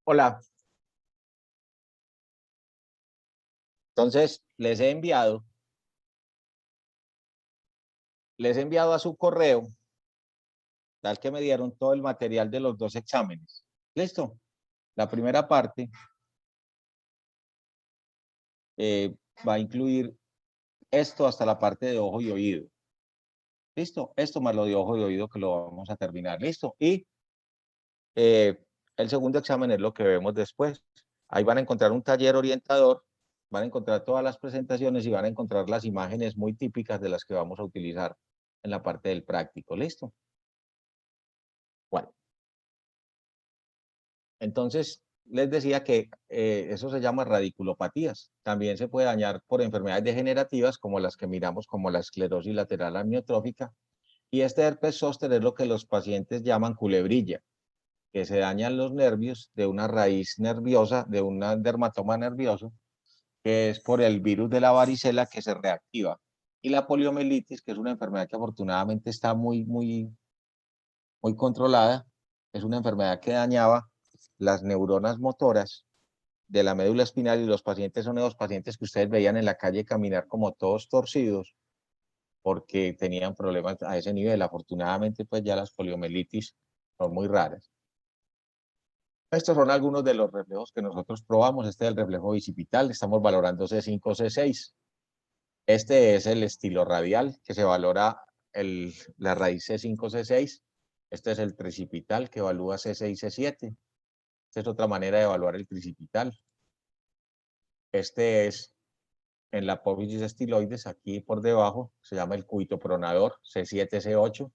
Hola. Entonces, les he enviado a su correo, tal que me dieron todo el material de los 2 exámenes. ¿Listo? La primera parte va a incluir esto hasta la parte de ojo y oído. ¿Listo? Esto más lo de ojo y oído que lo vamos a terminar. ¿Listo? Y el segundo examen es lo que vemos después. Ahí van a encontrar un taller orientador, van a encontrar todas las presentaciones y van a encontrar las imágenes muy típicas de las que vamos a utilizar en la parte del práctico. ¿Listo? Bueno. Entonces, les decía que eso se llama radiculopatías. También se puede dañar por enfermedades degenerativas como las que miramos, como la esclerosis lateral amiotrófica. Y este herpes zóster es lo que los pacientes llaman culebrilla, que se dañan los nervios de una raíz nerviosa, de un dermatoma nervioso, que es por el virus de la varicela que se reactiva. Y la poliomielitis, que es una enfermedad que afortunadamente está muy controlada, es una enfermedad que dañaba las neuronas motoras de la médula espinal, y los pacientes son esos pacientes que ustedes veían en la calle caminar como todos torcidos porque tenían problemas a ese nivel. Afortunadamente, pues ya las poliomielitis son muy raras. Estos son algunos de los reflejos que nosotros probamos. Este es el reflejo bicipital, estamos valorando C5, C6. Este es el estilo radial, que se valora la raíz C5, C6. Este es el tricipital que evalúa C6 y C7. Esta es otra manera de evaluar el tricipital. Este es en la apófisis estiloides, aquí por debajo, se llama el cúbito pronador, C7, C8.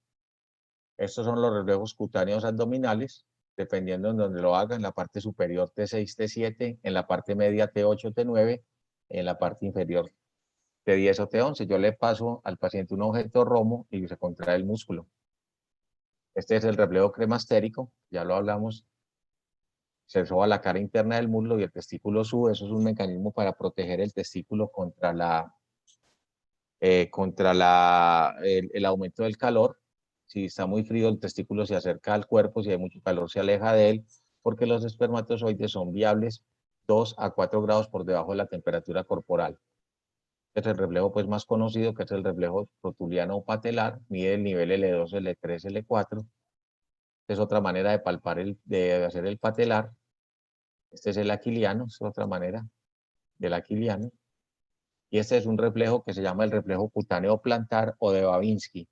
Estos son los reflejos cutáneos abdominales, dependiendo en donde lo haga, en la parte superior T6, T7, en la parte media T8, T9, en la parte inferior T10 o T11. Yo le paso al paciente un objeto romo y se contrae el músculo. Este es el reflejo cremastérico, ya lo hablamos. Se soba la cara interna del muslo y el testículo sube. Eso es un mecanismo para proteger el testículo contra el aumento del calor. Si está muy frío, el testículo se acerca al cuerpo, si hay mucho calor, se aleja de él, porque los espermatozoides son viables 2 a 4 grados por debajo de la temperatura corporal. Este es el reflejo pues, más conocido, que es el reflejo rotuliano o patelar, mide el nivel L2, L3, L4. Es otra manera de palpar, de hacer el patelar. Este es el aquiliano, es otra manera del aquiliano. Y este es un reflejo que se llama el reflejo cutáneo plantar o de Babinski.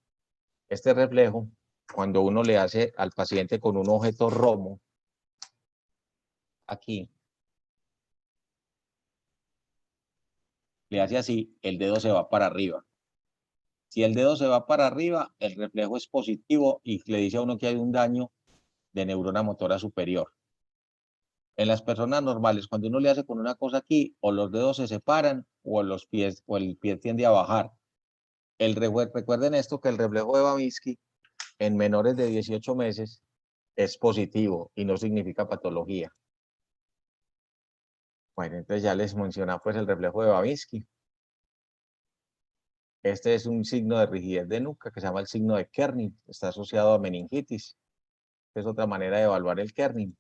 Este reflejo, cuando uno le hace al paciente con un objeto romo, aquí, le hace así, el dedo se va para arriba. Si el dedo se va para arriba, el reflejo es positivo y le dice a uno que hay un daño de neurona motora superior. En las personas normales, cuando uno le hace con una cosa aquí, o los dedos se separan o los pies, o el pie tiende a bajar. Recuerden esto, que el reflejo de Babinski en menores de 18 meses es positivo y no significa patología. Bueno, entonces ya les mencionaba pues el reflejo de Babinski. Este es un signo de rigidez de nuca que se llama el signo de Kerning. Está asociado a meningitis. Es otra manera de evaluar el Kerning.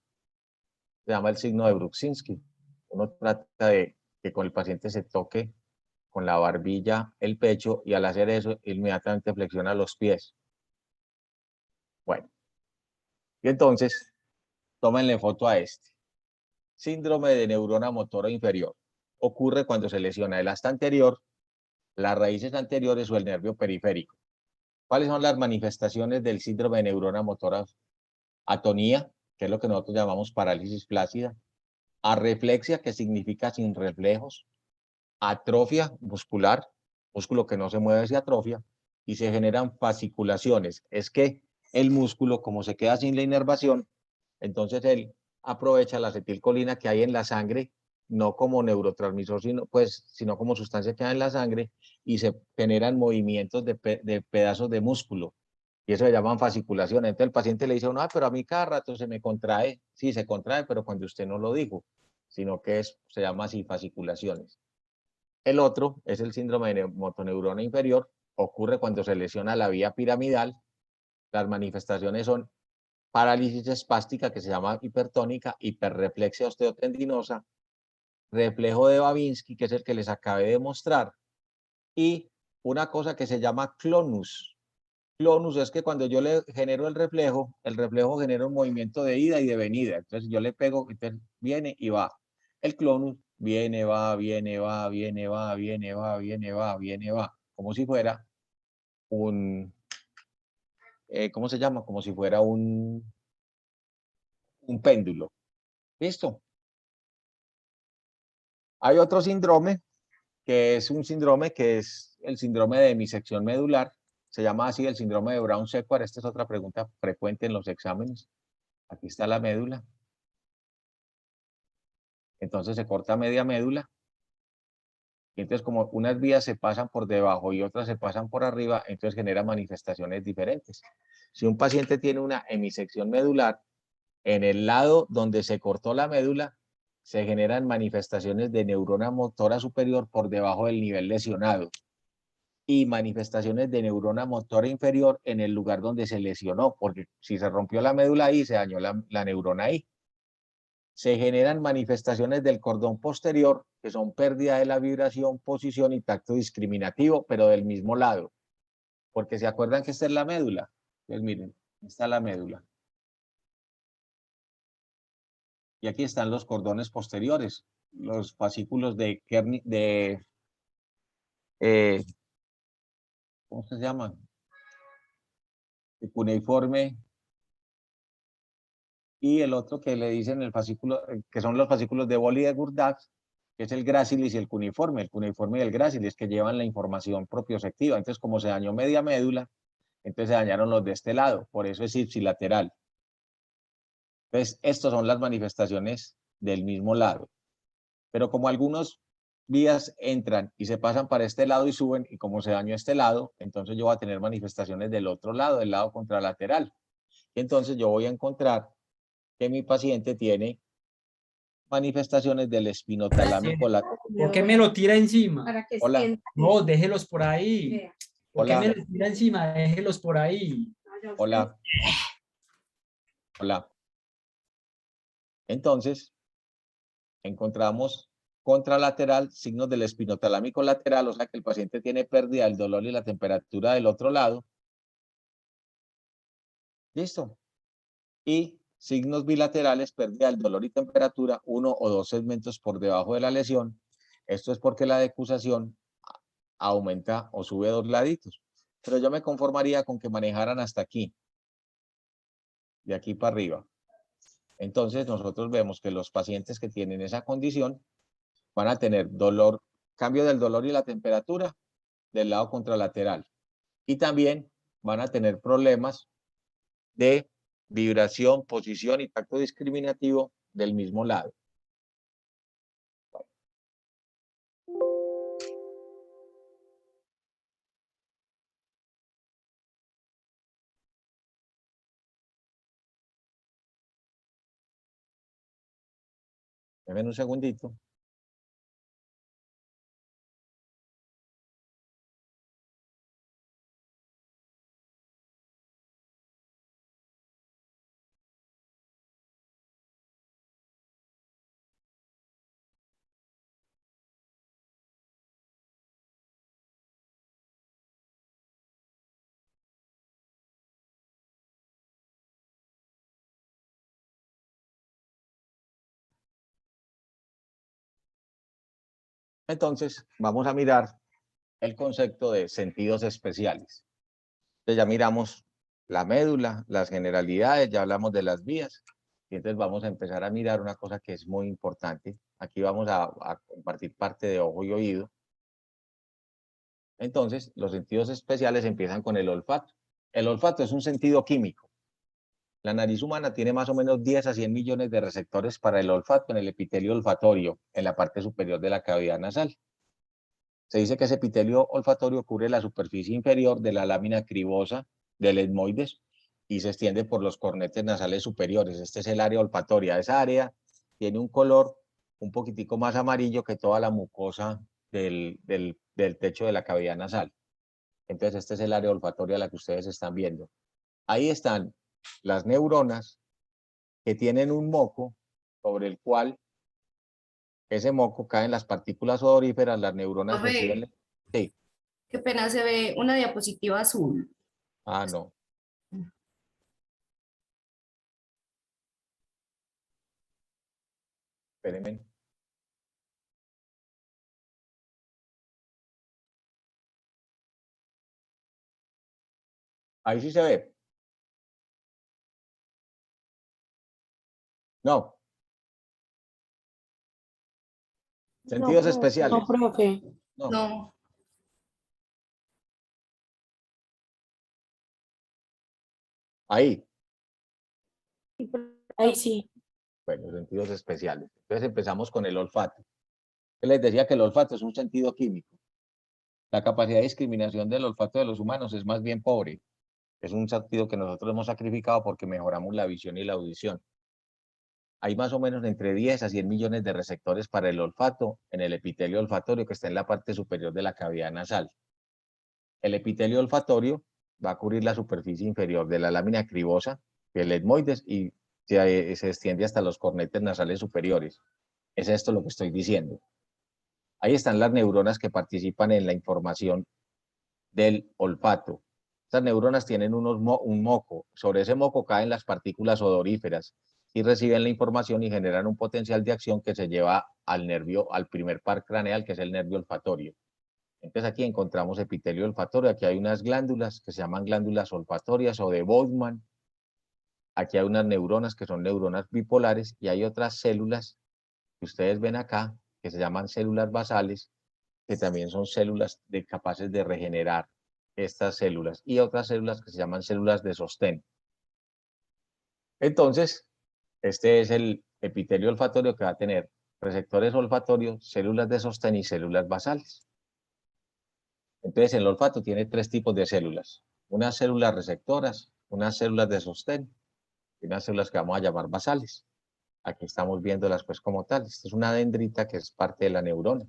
Se llama el signo de Bruksinski. Uno trata de que con el paciente se toque con la barbilla el pecho y al hacer eso inmediatamente flexiona los pies. Bueno, y entonces tómenle foto a este. Síndrome de neurona motora inferior. Ocurre cuando se lesiona el asta anterior, las raíces anteriores o el nervio periférico. ¿Cuáles son las manifestaciones del síndrome de neurona motora? Atonía, que es lo que nosotros llamamos parálisis flácida. Arreflexia, que significa sin reflejos. Atrofia muscular, músculo que no se mueve se atrofia. Y se generan fasciculaciones. Es que el músculo, como se queda sin la inervación, entonces él aprovecha la acetilcolina que hay en la sangre, no como neurotransmisor, sino como sustancia que hay en la sangre, y se generan movimientos de pedazos de músculo. Y eso se llaman fasciculaciones. Entonces el paciente le dice a uno, pero a mí cada rato se me contrae. Sí, se contrae, pero cuando usted no lo dijo, sino que se llama así fasciculaciones. El otro es el síndrome de motoneurona inferior. Ocurre cuando se lesiona la vía piramidal. Las manifestaciones son parálisis espástica, que se llama hipertónica, hiperreflexia osteotendinosa, reflejo de Babinski, que es el que les acabé de mostrar, y una cosa que se llama clonus. Clonus es que cuando yo le genero el reflejo genera un movimiento de ida y de venida. Entonces yo le pego, entonces viene y va. El clonus viene, va, viene, va, viene, va, viene, va, viene, va, viene, va. Como si fuera un, ¿cómo se llama? Como si fuera un péndulo. ¿Listo? Hay otro síndrome, que es un síndrome que es el síndrome de hemisección medular. Se llama así el síndrome de Brown-Séquard. Esta es otra pregunta frecuente en los exámenes. Aquí está la médula. Entonces se corta media médula. Y entonces como unas vías se pasan por debajo y otras se pasan por arriba, entonces genera manifestaciones diferentes. Si un paciente tiene una hemisección medular, en el lado donde se cortó la médula, se generan manifestaciones de neurona motora superior por debajo del nivel lesionado y manifestaciones de neurona motora inferior en el lugar donde se lesionó, porque si se rompió la médula ahí, se dañó la neurona ahí. Se generan manifestaciones del cordón posterior, que son pérdida de la vibración, posición y tacto discriminativo, pero del mismo lado. Porque se acuerdan que esta es la médula. Pues miren, esta es la médula. Y aquí están los cordones posteriores, los fascículos de ¿cómo se llaman? De cuneiforme y el otro que le dicen el fascículo, que son los fascículos de Bol y de Gurdjieff, que es el gracilis y el cuneiforme y el gracilis, que llevan la información propioceptiva. Entonces, como se dañó media médula, entonces se dañaron los de este lado, por eso es ipsilateral. Entonces, estas son las manifestaciones del mismo lado. Pero como algunos vías entran y se pasan para este lado y suben, y como se dañó este lado, entonces yo voy a tener manifestaciones del otro lado, del lado contralateral. Y entonces yo voy a encontrar que mi paciente tiene manifestaciones del espinotalámico lateral. ¿Por qué me lo tira encima? Para que Hola. sienta. No, déjelos por ahí. Vea. ¿Por qué Hola. me los tira encima? Déjelos por ahí. Hola. Hola. Entonces, encontramos contralateral, signos del espinotalámico lateral, o sea que el paciente tiene pérdida del dolor y la temperatura del otro lado. ¿Listo? Y signos bilaterales, pérdida del dolor y temperatura, 1 o 2 segmentos por debajo de la lesión. Esto es porque la decusación aumenta o sube 2 laditos. Pero yo me conformaría con que manejaran hasta aquí, de aquí para arriba. Entonces nosotros vemos que los pacientes que tienen esa condición van a tener dolor, cambio del dolor y la temperatura del lado contralateral. Y también van a tener problemas de vibración, posición y tacto discriminativo del mismo lado. Ven un segundito. Entonces, vamos a mirar el concepto de sentidos especiales. Entonces ya miramos la médula, las generalidades, ya hablamos de las vías. Y entonces vamos a empezar a mirar una cosa que es muy importante. Aquí vamos a compartir parte de ojo y oído. Entonces, los sentidos especiales empiezan con el olfato. El olfato es un sentido químico. La nariz humana tiene más o menos 10 a 100 millones de receptores para el olfato en el epitelio olfatorio, en la parte superior de la cavidad nasal. Se dice que ese epitelio olfatorio cubre la superficie inferior de la lámina cribosa del etmoides y se extiende por los cornetes nasales superiores. Este es el área olfatoria. Esa área tiene un color un poquitico más amarillo que toda la mucosa del techo de la cavidad nasal. Entonces, este es el área olfatoria a la que ustedes están viendo. Ahí están las neuronas que tienen un moco sobre el cual ese moco cae en las partículas odoríferas, las neuronas reciben... Sí. Qué pena, se ve una diapositiva azul. Ah, no. Espérenme. Ahí sí se ve. No. Sentidos No, especiales. no, profe. No. No, Ahí. Ahí sí. Bueno, sentidos especiales. Entonces empezamos con el olfato. Yo les decía que el olfato es un sentido químico. La capacidad de discriminación del olfato de los humanos es más bien pobre. Es un sentido que nosotros hemos sacrificado porque mejoramos la visión y la audición. Hay más o menos entre 10 a 100 millones de receptores para el olfato en el epitelio olfatorio que está en la parte superior de la cavidad nasal. El epitelio olfatorio va a cubrir la superficie inferior de la lámina cribosa, el etmoides, y se extiende hasta los cornetes nasales superiores. Es esto lo que estoy diciendo. Ahí están las neuronas que participan en la información del olfato. Estas neuronas tienen un moco. Sobre ese moco caen las partículas odoríferas y reciben la información y generan un potencial de acción que se lleva al nervio, al primer par craneal, que es el nervio olfatorio. Entonces aquí encontramos epitelio olfatorio. Aquí hay unas glándulas que se llaman glándulas olfatorias o de Bowman. Aquí hay unas neuronas que son neuronas bipolares y hay otras células que ustedes ven acá que se llaman células basales, que también son células capaces de regenerar estas células, y otras células que se llaman células de sostén. Entonces, este es el epitelio olfatorio que va a tener receptores olfatorios, células de sostén y células basales. Entonces, el olfato tiene tres tipos de células: unas células receptoras, unas células de sostén y unas células que vamos a llamar basales. Aquí estamos viéndolas pues como tal. Esta es una dendrita que es parte de la neurona.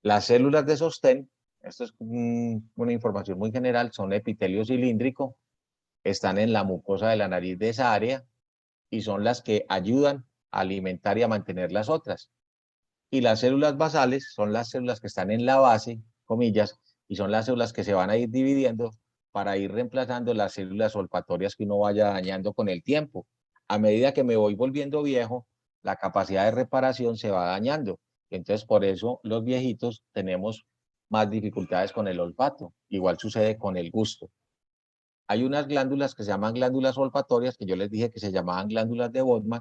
Las células de sostén, esto es una información muy general, son epitelio cilíndrico, están en la mucosa de la nariz de esa área y son las que ayudan a alimentar y a mantener las otras. Y las células basales son las células que están en la base, comillas, y son las células que se van a ir dividiendo para ir reemplazando las células olfatorias que uno vaya dañando con el tiempo. A medida que me voy volviendo viejo, la capacidad de reparación se va dañando. Entonces, por eso los viejitos tenemos más dificultades con el olfato. Igual sucede con el gusto. Hay unas glándulas que se llaman glándulas olfatorias, que yo les dije que se llamaban glándulas de Bodmer,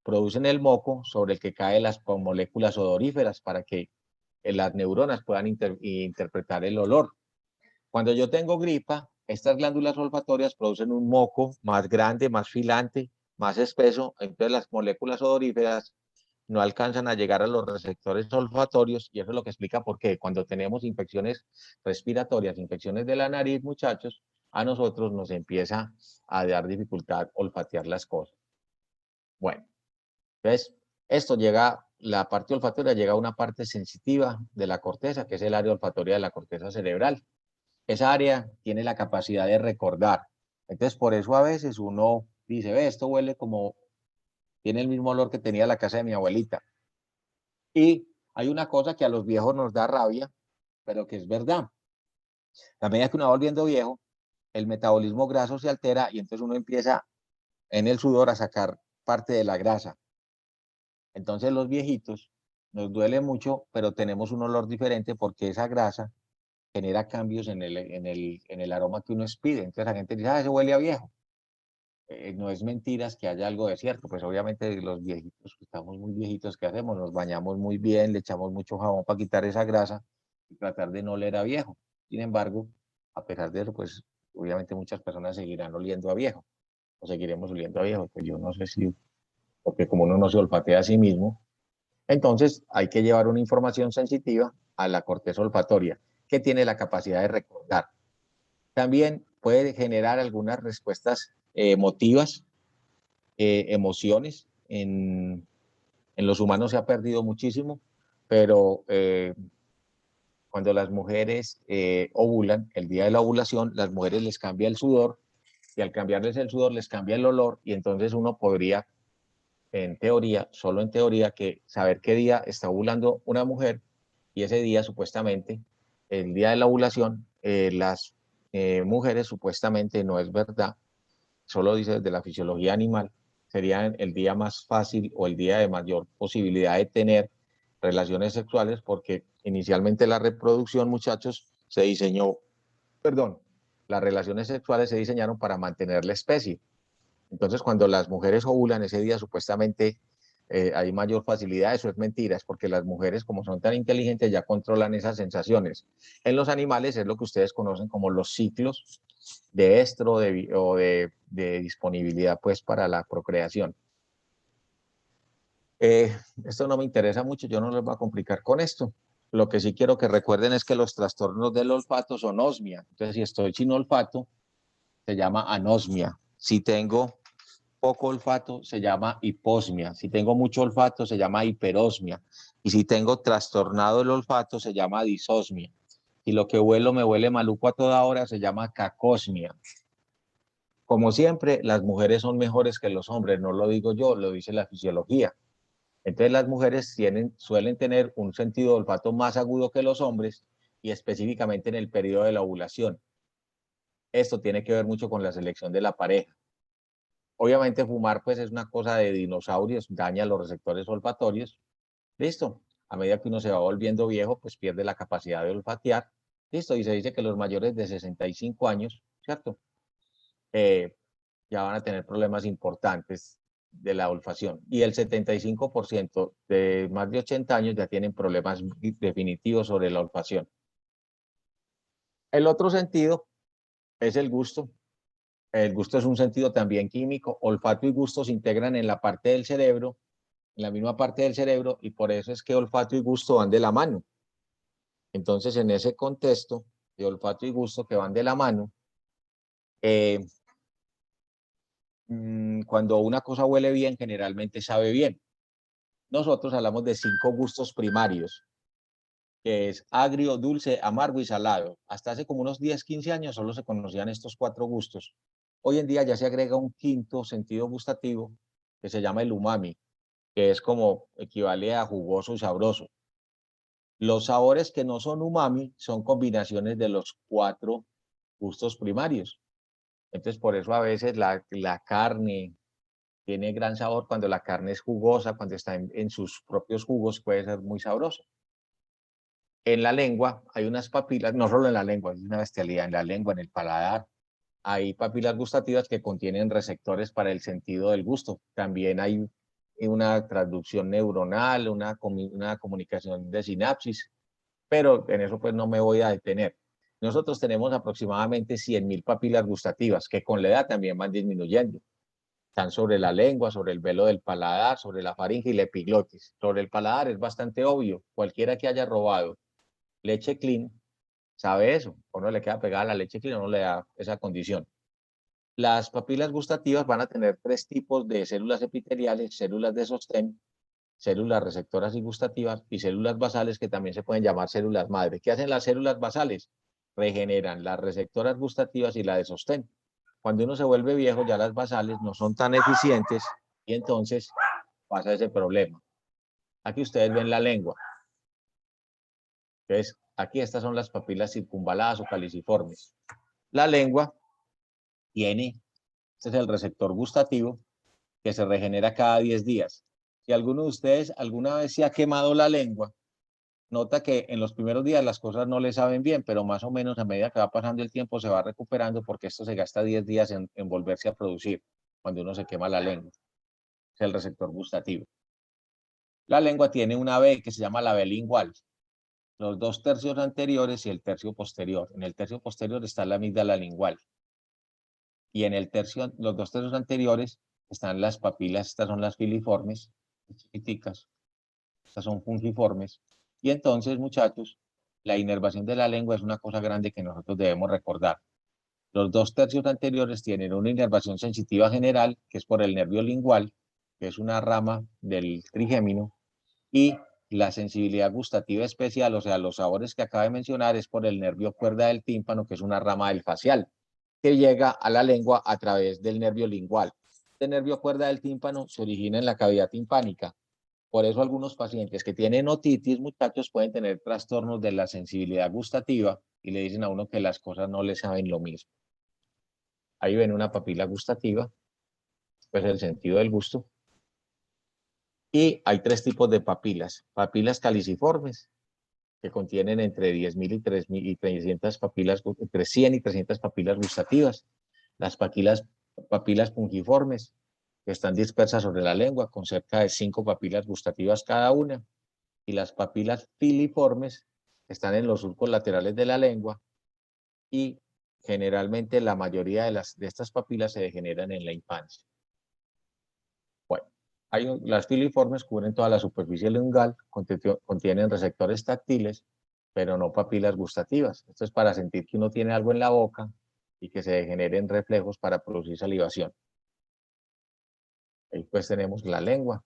producen el moco sobre el que caen las moléculas odoríferas para que las neuronas puedan interpretar el olor. Cuando yo tengo gripa, estas glándulas olfatorias producen un moco más grande, más filante, más espeso, entonces las moléculas odoríferas no alcanzan a llegar a los receptores olfatorios, y eso es lo que explica por qué cuando tenemos infecciones respiratorias, infecciones de la nariz, muchachos, a nosotros nos empieza a dar dificultad olfatear las cosas. Bueno, entonces esto llega, la parte olfatoria llega a una parte sensitiva de la corteza, que es el área olfatoria de la corteza cerebral. Esa área tiene la capacidad de recordar. Entonces, por eso a veces uno dice, ve, esto huele como, tiene el mismo olor que tenía la casa de mi abuelita. Y hay una cosa que a los viejos nos da rabia, pero que es verdad. A medida que uno va volviendo viejo, el metabolismo graso se altera y entonces uno empieza en el sudor a sacar parte de la grasa. Entonces los viejitos nos duele mucho, pero tenemos un olor diferente porque esa grasa genera cambios en el aroma que uno expide. Entonces la gente dice, ah, eso huele a viejo. No es mentiras que haya algo de cierto, pues obviamente los viejitos, que estamos muy viejitos, ¿qué hacemos? Nos bañamos muy bien, le echamos mucho jabón para quitar esa grasa y tratar de no oler a viejo. Sin embargo, a pesar de eso, pues obviamente muchas personas seguirán oliendo a viejo, o seguiremos oliendo a viejo, pues yo no sé si, porque como uno no se olfatea a sí mismo, entonces hay que llevar una información sensitiva a la corteza olfatoria, que tiene la capacidad de recordar. También puede generar algunas respuestas emotivas, emociones. En los humanos se ha perdido muchísimo, pero cuando las mujeres ovulan, el día de la ovulación, las mujeres les cambia el sudor, y al cambiarles el sudor les cambia el olor, y entonces uno podría, en teoría, solo en teoría, que saber qué día está ovulando una mujer, y ese día supuestamente, el día de la ovulación, las mujeres supuestamente, no es verdad, solo dice desde la fisiología animal, sería el día más fácil o el día de mayor posibilidad de tener relaciones sexuales, porque inicialmente la reproducción, muchachos, se diseñó, perdón, las relaciones sexuales se diseñaron para mantener la especie. Entonces, cuando las mujeres ovulan ese día, supuestamente hay mayor facilidad. Eso es mentira, es porque las mujeres, como son tan inteligentes, ya controlan esas sensaciones. En los animales es lo que ustedes conocen como los ciclos de estro o de disponibilidad pues para la procreación. Esto no me interesa mucho, yo no les voy a complicar con esto. Lo que sí quiero que recuerden es que los trastornos del olfato son osmia. Entonces, si estoy sin olfato, se llama anosmia. Si tengo poco olfato, se llama hiposmia. Si tengo mucho olfato, se llama hiperosmia. Y si tengo trastornado el olfato, se llama disosmia. Si lo que huelo me huele maluco a toda hora, se llama cacosmia. Como siempre, las mujeres son mejores que los hombres, no lo digo yo, lo dice la fisiología. Entonces las mujeres suelen tener un sentido de olfato más agudo que los hombres, y específicamente en el periodo de la ovulación. Esto tiene que ver mucho con la selección de la pareja. Obviamente fumar pues es una cosa de dinosaurios, daña los receptores olfatorios. Listo. A medida que uno se va volviendo viejo, pues pierde la capacidad de olfatear. Listo. Y se dice que los mayores de 65 años, ¿cierto? ya van a tener problemas importantes de la olfacción. Y el 75% de más de 80 años ya tienen problemas definitivos sobre la olfacción. El otro sentido es el gusto. El gusto es un sentido también químico. Olfato y gusto se integran en la parte del cerebro, en la misma parte del cerebro, y por eso es que olfato y gusto van de la mano. Entonces, en ese contexto de olfato y gusto que van de la mano, cuando una cosa huele bien, generalmente sabe bien. Nosotros hablamos de 5 gustos primarios, que es agrio, dulce, amargo y salado. Hasta hace como unos 10, 15 años solo se conocían estos 4 gustos. Hoy en día ya se agrega un quinto sentido gustativo que se llama el umami, que es como equivale a jugoso y sabroso. Los sabores que no son umami son combinaciones de los 4 gustos primarios. Entonces, por eso a veces la carne tiene gran sabor cuando la carne es jugosa, cuando está en sus propios jugos puede ser muy sabroso. En la lengua hay unas papilas, no solo en la lengua, es una bestialidad, en la lengua, en el paladar, hay papilas gustativas que contienen receptores para el sentido del gusto. También hay una transducción neuronal, una comunicación de sinapsis, pero en eso pues no me voy a detener. Nosotros tenemos aproximadamente 100.000 papilas gustativas que con la edad también van disminuyendo. Están sobre la lengua, sobre el velo del paladar, sobre la faringe y la epiglotis. Sobre el paladar es bastante obvio. Cualquiera que haya robado leche clean sabe eso. O no le queda pegada la leche clean o no le da esa condición. Las papilas gustativas van a tener 3 tipos de células epiteliales, células de sostén, células receptoras y gustativas y células basales que también se pueden llamar células madre. ¿Qué hacen las células basales? Regeneran las receptoras gustativas y la de sostén. Cuando uno se vuelve viejo, ya las basales no son tan eficientes y entonces pasa ese problema. Aquí ustedes ven la lengua. Entonces, aquí estas son las papilas circunvaladas o caliciformes. La lengua tiene, este es el receptor gustativo, que se regenera cada 10 días. Si alguno de ustedes alguna vez se ha quemado la lengua, nota que en los primeros días las cosas no le saben bien, pero más o menos a medida que va pasando el tiempo se va recuperando porque esto se gasta 10 días en volverse a producir cuando uno se quema la lengua. Es el receptor gustativo. La lengua tiene una B que se llama la B lingual. Los 2 tercios anteriores y el tercio posterior. En el tercio posterior está la amígdala lingual. Y en el los 2 tercios anteriores están las papilas, estas son las filiformes, chiquiticas. Estas son fungiformes. Y entonces, muchachos, la inervación de la lengua es una cosa grande que nosotros debemos recordar. Los 2 tercios anteriores tienen una inervación sensitiva general, que es por el nervio lingual, que es una rama del trigémino, y la sensibilidad gustativa especial, o sea, los sabores que acabo de mencionar, es por el nervio cuerda del tímpano, que es una rama del facial, que llega a la lengua a través del nervio lingual. Este nervio cuerda del tímpano se origina en la cavidad timpánica. Por eso algunos pacientes que tienen otitis, muchachos, pueden tener trastornos de la sensibilidad gustativa y le dicen a uno que las cosas no le saben lo mismo. Ahí ven una papila gustativa, pues el sentido del gusto. Y hay 3 tipos de papilas. Papilas caliciformes, que contienen entre 10.000 y 300 papilas, entre 100 y 300 papilas gustativas. Las papilas pungiformes, que están dispersas sobre la lengua, con cerca de 5 papilas gustativas cada una. Y las papilas filiformes, que están en los surcos laterales de la lengua, y generalmente la mayoría de estas papilas se degeneran en la infancia. Bueno, las filiformes cubren toda la superficie lingual, contienen receptores táctiles, pero no papilas gustativas. Esto es para sentir que uno tiene algo en la boca y que se degeneren reflejos para producir salivación. Ahí pues tenemos la lengua.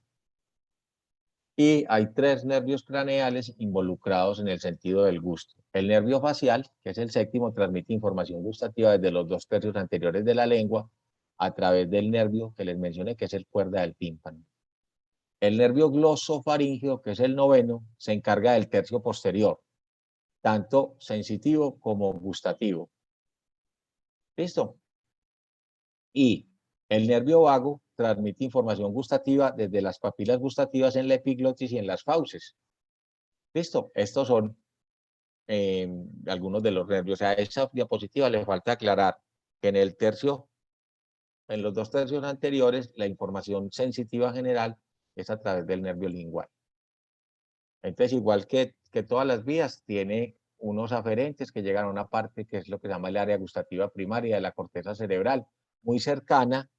Y hay 3 nervios craneales involucrados en el sentido del gusto. El nervio facial, que es el séptimo, transmite información gustativa desde los 2 tercios anteriores de la lengua a través del nervio que les mencioné, que es el cuerda del tímpano. El nervio glosofaríngeo, que es el 9º, se encarga del tercio posterior, tanto sensitivo como gustativo. ¿Listo? Y el nervio vago transmite información gustativa desde las papilas gustativas en la epiglotis y en las fauces. ¿Listo? Estos son algunos de los nervios. O sea, a esa diapositiva le falta aclarar que en el tercio En los 2 tercios anteriores, la información sensitiva general es a través del nervio lingual. Entonces, igual que todas las vías, tiene unos aferentes que llegan a una parte que es lo que se llama el área gustativa primaria de la corteza cerebral, muy cercana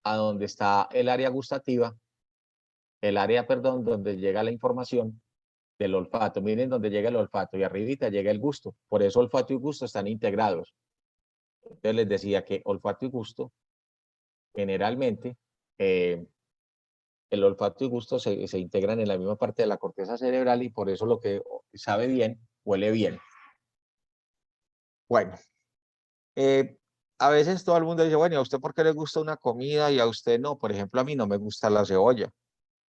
a donde está el área gustativa, donde llega la información del olfato. Miren donde llega el olfato y arribita llega el gusto. Por eso olfato y gusto están integrados. Entonces les decía que olfato y gusto, generalmente, el olfato y gusto se integran en la misma parte de la corteza cerebral y por eso lo que sabe bien, huele bien. Bueno, a veces todo el mundo dice, bueno, ¿y a usted por qué le gusta una comida y a usted no? Por ejemplo, a mí no me gusta la cebolla.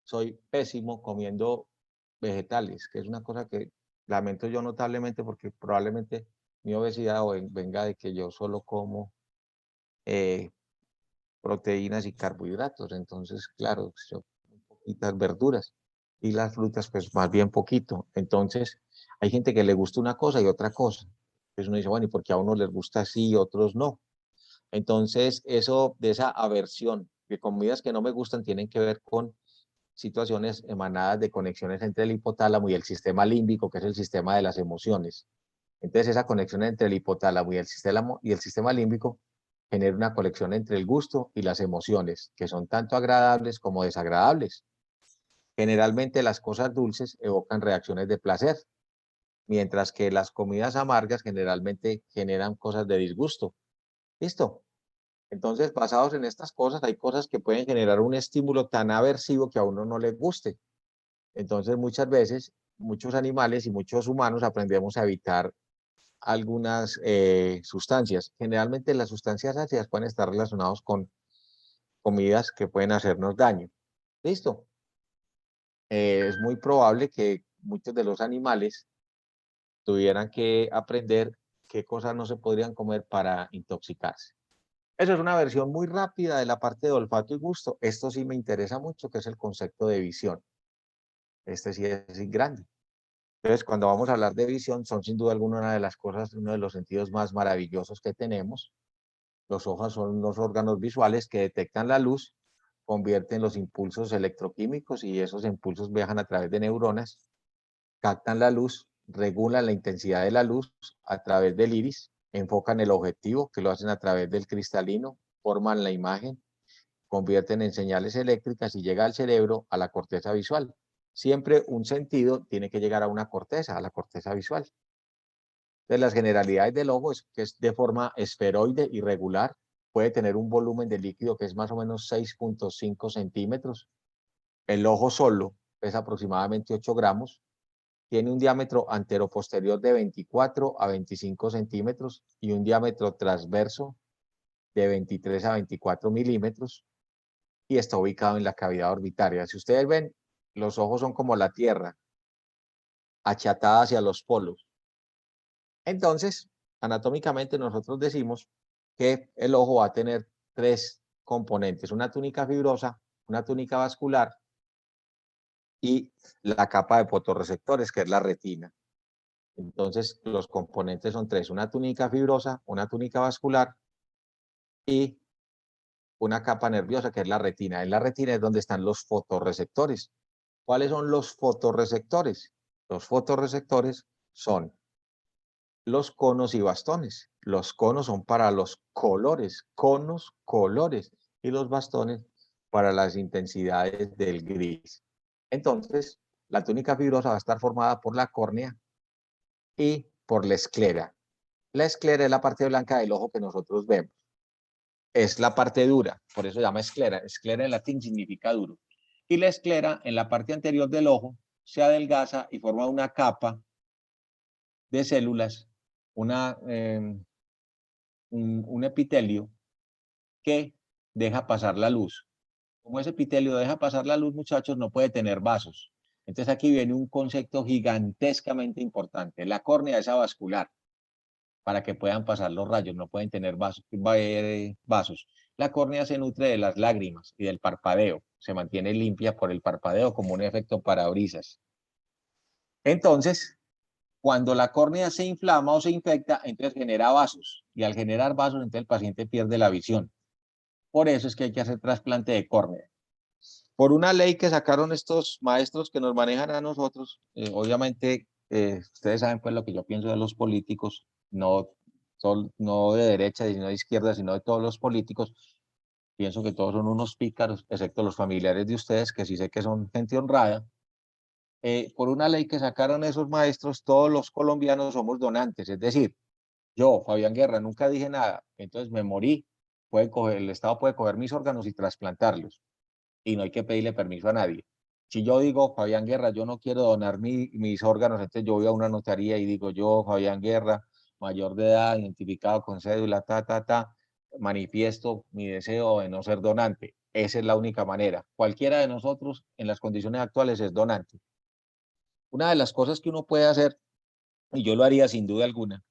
Soy pésimo comiendo vegetales, que es una cosa que lamento yo notablemente porque probablemente mi obesidad venga de que yo solo como proteínas y carbohidratos. Entonces, claro, yo poquitas verduras y las frutas, pues más bien poquito. Entonces, hay gente que le gusta una cosa y otra cosa. Entonces uno dice, bueno, ¿y por qué a unos les gusta así y a otros no? Entonces, eso de esa aversión de comidas que no me gustan tienen que ver con situaciones emanadas de conexiones entre el hipotálamo y el sistema límbico, que es el sistema de las emociones. Entonces, esa conexión entre el hipotálamo y el sistema límbico genera una conexión entre el gusto y las emociones, que son tanto agradables como desagradables. Generalmente las cosas dulces evocan reacciones de placer, mientras que las comidas amargas generalmente generan cosas de disgusto. ¿Listo? Entonces, basados en estas cosas, hay cosas que pueden generar un estímulo tan aversivo que a uno no le guste. Entonces, muchas veces, muchos animales y muchos humanos aprendemos a evitar algunas sustancias. Generalmente las sustancias ácidas pueden estar relacionadas con comidas que pueden hacernos daño. ¿Listo? Es muy probable que muchos de los animales tuvieran que aprender qué cosas no se podrían comer para intoxicarse. Eso es una versión muy rápida de la parte de olfato y gusto. Esto sí me interesa mucho, que es el concepto de visión. Este sí es grande. Entonces, cuando vamos a hablar de visión, son sin duda alguna una de las cosas, uno de los sentidos más maravillosos que tenemos. Los ojos son los órganos visuales que detectan la luz, convierten los impulsos electroquímicos y esos impulsos viajan a través de neuronas, captan la luz, regulan la intensidad de la luz a través del iris, enfocan el objetivo, que lo hacen a través del cristalino, forman la imagen, convierten en señales eléctricas y llega al cerebro, a la corteza visual. Siempre un sentido tiene que llegar a una corteza, a la corteza visual. Entonces, las generalidades del ojo es que es de forma esferoide irregular, puede tener un volumen de líquido que es más o menos 6.5 centímetros. El ojo solo pesa aproximadamente 8 gramos, tiene un diámetro anteroposterior de 24 a 25 centímetros y un diámetro transverso de 23 a 24 milímetros y está ubicado en la cavidad orbitaria. Si ustedes ven, los ojos son como la Tierra, achatada hacia los polos. Entonces, anatómicamente nosotros decimos que el ojo va a tener 3 componentes, una túnica fibrosa, una túnica vascular y la capa de fotorreceptores, que es la retina. Entonces, los componentes son 3, una túnica fibrosa, una túnica vascular y una capa nerviosa, que es la retina. En la retina es donde están los fotorreceptores. ¿Cuáles son los fotorreceptores? Los fotorreceptores son los conos y bastones. Los conos son para los colores, conos, colores, y los bastones para las intensidades del gris. Entonces, la túnica fibrosa va a estar formada por la córnea y por la esclera. La esclera es la parte blanca del ojo que nosotros vemos. Es la parte dura, por eso se llama esclera. Esclera en latín significa duro. Y la esclera en la parte anterior del ojo se adelgaza y forma una capa de células, un epitelio que deja pasar la luz. Como ese epitelio deja pasar la luz, muchachos, no puede tener vasos. Entonces aquí viene un concepto gigantescamente importante. La córnea es avascular para que puedan pasar los rayos, no pueden tener vasos. La córnea se nutre de las lágrimas y del parpadeo. Se mantiene limpia por el parpadeo como un efecto parabrisas. Entonces, cuando la córnea se inflama o se infecta, entonces genera vasos. Y al generar vasos, entonces el paciente pierde la visión. Por eso es que hay que hacer trasplante de córnea. Por una ley que sacaron estos maestros que nos manejan a nosotros, obviamente, ustedes saben pues lo que yo pienso de los políticos, no, no de derecha, sino de izquierda, sino de todos los políticos. Pienso que todos son unos pícaros, excepto los familiares de ustedes, que sí sé que son gente honrada. Por una ley que sacaron esos maestros, todos los colombianos somos donantes, es decir, yo, Fabián Guerra, nunca dije nada, entonces me morí, el Estado puede coger mis órganos y trasplantarlos, y no hay que pedirle permiso a nadie. Si yo digo, Fabián Guerra, yo no quiero donar mis órganos, entonces yo voy a una notaría y digo, yo, Fabián Guerra, mayor de edad, identificado con cédula, manifiesto mi deseo de no ser donante. Esa es la única manera. Cualquiera de nosotros, en las condiciones actuales, es donante. Una de las cosas que uno puede hacer, y yo lo haría sin duda alguna,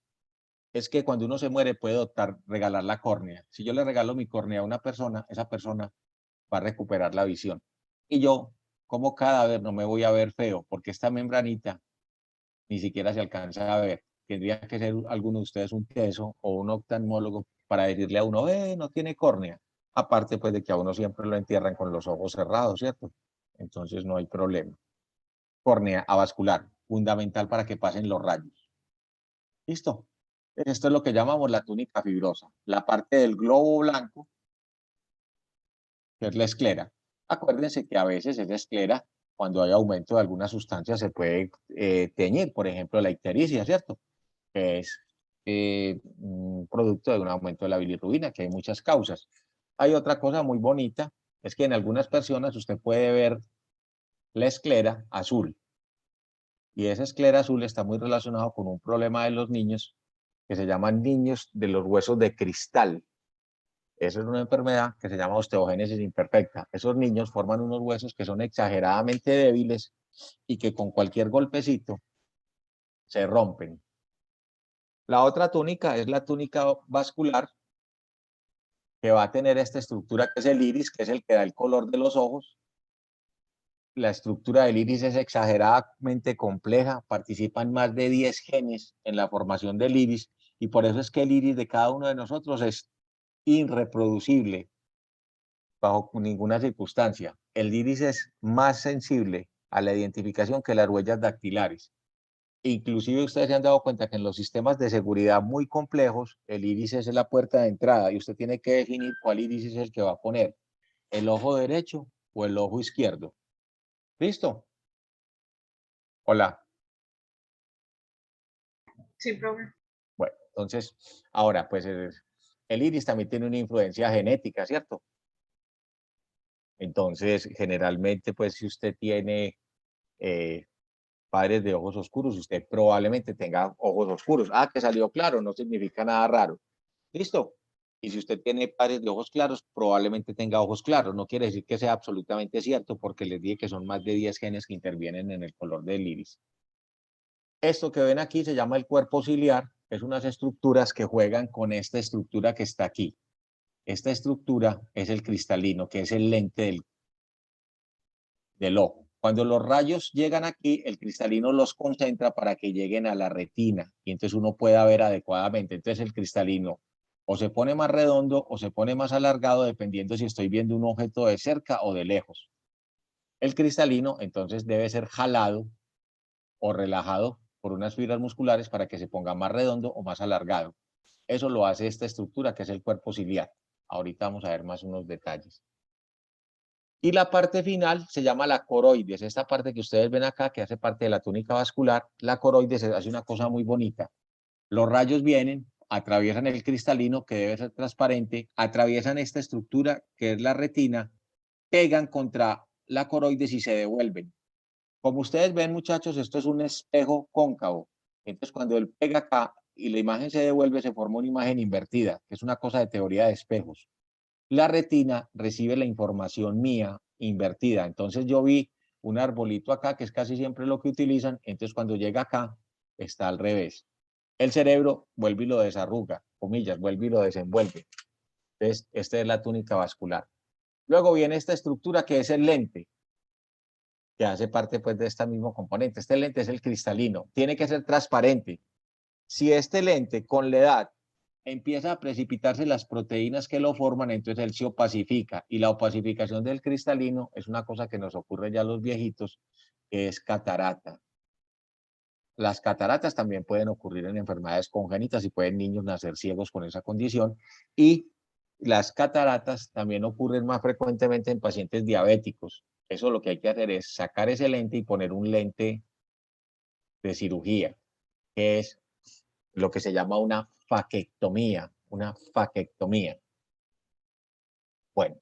es que cuando uno se muere puede optar regalar la córnea. Si yo le regalo mi córnea a una persona, esa persona va a recuperar la visión. Y yo, como cadáver, no me voy a ver feo, porque esta membranita ni siquiera se alcanza a ver. Tendría que ser alguno de ustedes un teso o un oftalmólogo para decirle a uno, no tiene córnea. Aparte, pues, de que a uno siempre lo entierran con los ojos cerrados, ¿cierto? Entonces no hay problema. Córnea avascular, fundamental para que pasen los rayos. ¿Listo? Esto es lo que llamamos la túnica fibrosa, la parte del globo blanco, que es la esclera. Acuérdense que a veces esa esclera, cuando hay aumento de alguna sustancia, se puede teñir, por ejemplo, la ictericia, ¿cierto? Que es un producto de un aumento de la bilirrubina, que hay muchas causas. Hay otra cosa muy bonita, es que en algunas personas usted puede ver la esclera azul. Y esa esclera azul está muy relacionado con un problema de los niños que se llaman niños de los huesos de cristal. Eso es una enfermedad que se llama osteogénesis imperfecta. Esos niños forman unos huesos que son exageradamente débiles y que con cualquier golpecito se rompen. La otra túnica es la túnica vascular, que va a tener esta estructura que es el iris, que es el que da el color de los ojos. La estructura del iris es exageradamente compleja, participan más de 10 genes en la formación del iris y por eso es que el iris de cada uno de nosotros es irreproducible bajo ninguna circunstancia. El iris es más sensible a la identificación que las huellas dactilares. Inclusive ustedes se han dado cuenta que en los sistemas de seguridad muy complejos, el iris es la puerta de entrada y usted tiene que definir cuál iris es el que va a poner, el ojo derecho o el ojo izquierdo. ¿Listo? Hola. Sí, profe. Bueno, entonces, ahora, pues el iris también tiene una influencia genética, ¿cierto? Entonces, generalmente, pues si usted tiene padres de ojos oscuros, usted probablemente tenga ojos oscuros. Ah, que salió claro, no significa nada raro. ¿Listo? Y si usted tiene padres de ojos claros, probablemente tenga ojos claros. No quiere decir que sea absolutamente cierto, porque les dije que son más de 10 genes que intervienen en el color del iris. Esto que ven aquí se llama el cuerpo ciliar. Es unas estructuras que juegan con esta estructura que está aquí. Esta estructura es el cristalino, que es el lente del ojo. Cuando los rayos llegan aquí, el cristalino los concentra para que lleguen a la retina y entonces uno pueda ver adecuadamente. Entonces el cristalino o se pone más redondo o se pone más alargado dependiendo si estoy viendo un objeto de cerca o de lejos. El cristalino entonces debe ser jalado o relajado por unas fibras musculares para que se ponga más redondo o más alargado. Eso lo hace esta estructura que es el cuerpo ciliar. Ahorita vamos a ver más unos detalles. Y la parte final se llama la coroides. Esta parte que ustedes ven acá, que hace parte de la túnica vascular, la coroides hace una cosa muy bonita. Los rayos vienen, atraviesan el cristalino, que debe ser transparente, atraviesan esta estructura, que es la retina, pegan contra la coroides y se devuelven. Como ustedes ven, muchachos, esto es un espejo cóncavo. Entonces, cuando él pega acá y la imagen se devuelve, se forma una imagen invertida, que es una cosa de teoría de espejos. La retina recibe la información mía invertida. Entonces yo vi un arbolito acá, que es casi siempre lo que utilizan. Entonces cuando llega acá, está al revés. El cerebro vuelve y lo desarruga, comillas, vuelve y lo desenvuelve. Entonces, esta es la túnica vascular. Luego viene esta estructura que es el lente, que hace parte pues de este mismo componente. Este lente es el cristalino. Tiene que ser transparente. Si este lente con la edad empieza a precipitarse las proteínas que lo forman, entonces él se opacifica. Y la opacificación del cristalino es una cosa que nos ocurre ya a los viejitos, que es catarata. Las cataratas también pueden ocurrir en enfermedades congénitas y pueden niños nacer ciegos con esa condición. Y las cataratas también ocurren más frecuentemente en pacientes diabéticos. Eso lo que hay que hacer es sacar ese lente y poner un lente de cirugía, que es lo que se llama una faquectomía. Una faquectomía. Bueno,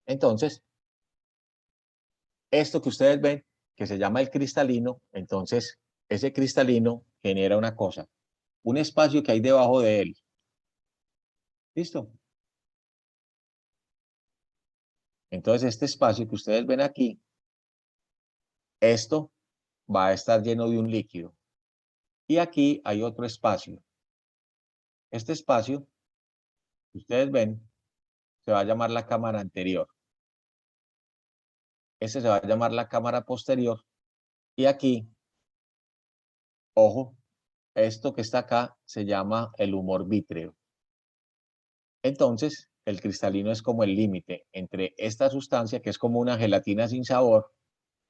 entonces, esto que ustedes ven, que se llama el cristalino, entonces ese cristalino genera una cosa, un espacio que hay debajo de él. ¿Listo? Entonces este espacio que ustedes ven aquí, esto va a estar lleno de un líquido. Y aquí hay otro espacio. Este espacio, que ustedes ven, se va a llamar la cámara anterior. Este se va a llamar la cámara posterior. Y aquí, ojo, esto que está acá se llama el humor vítreo. Entonces, el cristalino es como el límite entre esta sustancia, que es como una gelatina sin sabor,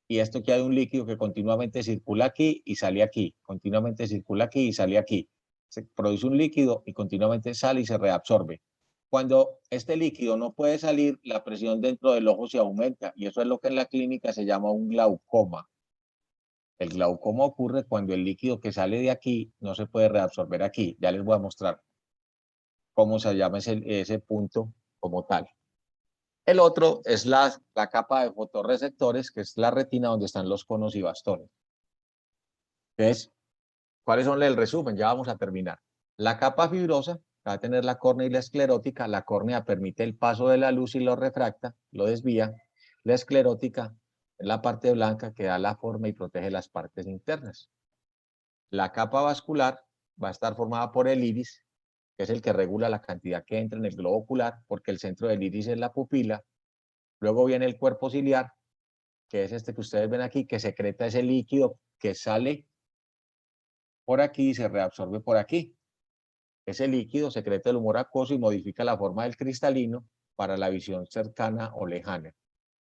y esto que hay un líquido que continuamente circula aquí y sale aquí, continuamente circula aquí y sale aquí. Se produce un líquido y continuamente sale y se reabsorbe. Cuando este líquido no puede salir, la presión dentro del ojo se aumenta, y eso es lo que en la clínica se llama un glaucoma. El glaucoma ocurre cuando el líquido que sale de aquí no se puede reabsorber aquí. Ya les voy a mostrar cómo se llama ese punto como tal. El otro es la capa de fotorreceptores, que es la retina donde están los conos y bastones. Entonces, ¿cuáles son el resumen? Ya vamos a terminar. La capa fibrosa va a tener la córnea y la esclerótica. La córnea permite el paso de la luz y lo refracta, lo desvía. La esclerótica es la parte blanca que da la forma y protege las partes internas. La capa vascular va a estar formada por el iris, que es el que regula la cantidad que entra en el globo ocular, porque el centro del iris es la pupila. Luego viene el cuerpo ciliar, que es este que ustedes ven aquí, que secreta ese líquido que sale por aquí y se reabsorbe por aquí. Ese líquido secreta el humor acuoso y modifica la forma del cristalino para la visión cercana o lejana.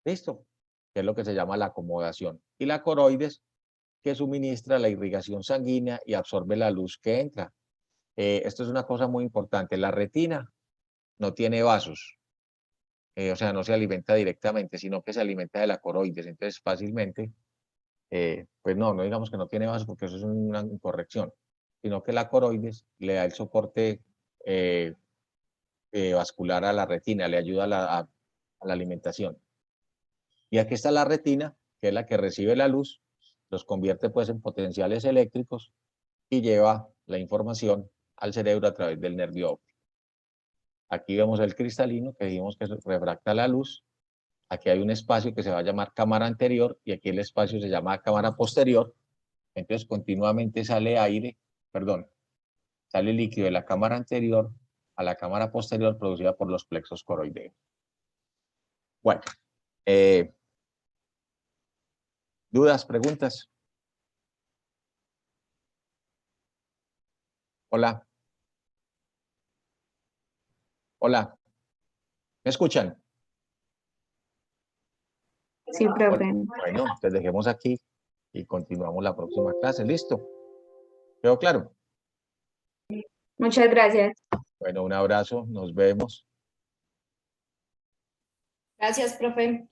¿Listo? Que es lo que se llama la acomodación. Y la coroides, que suministra la irrigación sanguínea y absorbe la luz que entra. Esto es una cosa muy importante. La retina no tiene vasos. O sea, no se alimenta directamente, sino que se alimenta de la coroides. Entonces, fácilmente, pues no digamos que no tiene vasos porque eso es una incorrección, sino que la coroides le da el soporte vascular a la retina, le ayuda a la alimentación. Y aquí está la retina, que es la que recibe la luz, los convierte pues en potenciales eléctricos y lleva la información al cerebro a través del nervio óptico. Aquí vemos el cristalino, que dijimos que refracta la luz. Aquí hay un espacio que se va a llamar cámara anterior y aquí el espacio se llama cámara posterior. Entonces continuamente sale aire, sale líquido de la cámara anterior a la cámara posterior producida por los plexos coroideos. Bueno, ¿dudas, preguntas? Hola. Hola. ¿Me escuchan? Sí, profe. Bueno, entonces dejemos aquí y continuamos la próxima clase. ¿Listo? ¿Quedó claro? Muchas gracias. Bueno, un abrazo, nos vemos. Gracias, profe.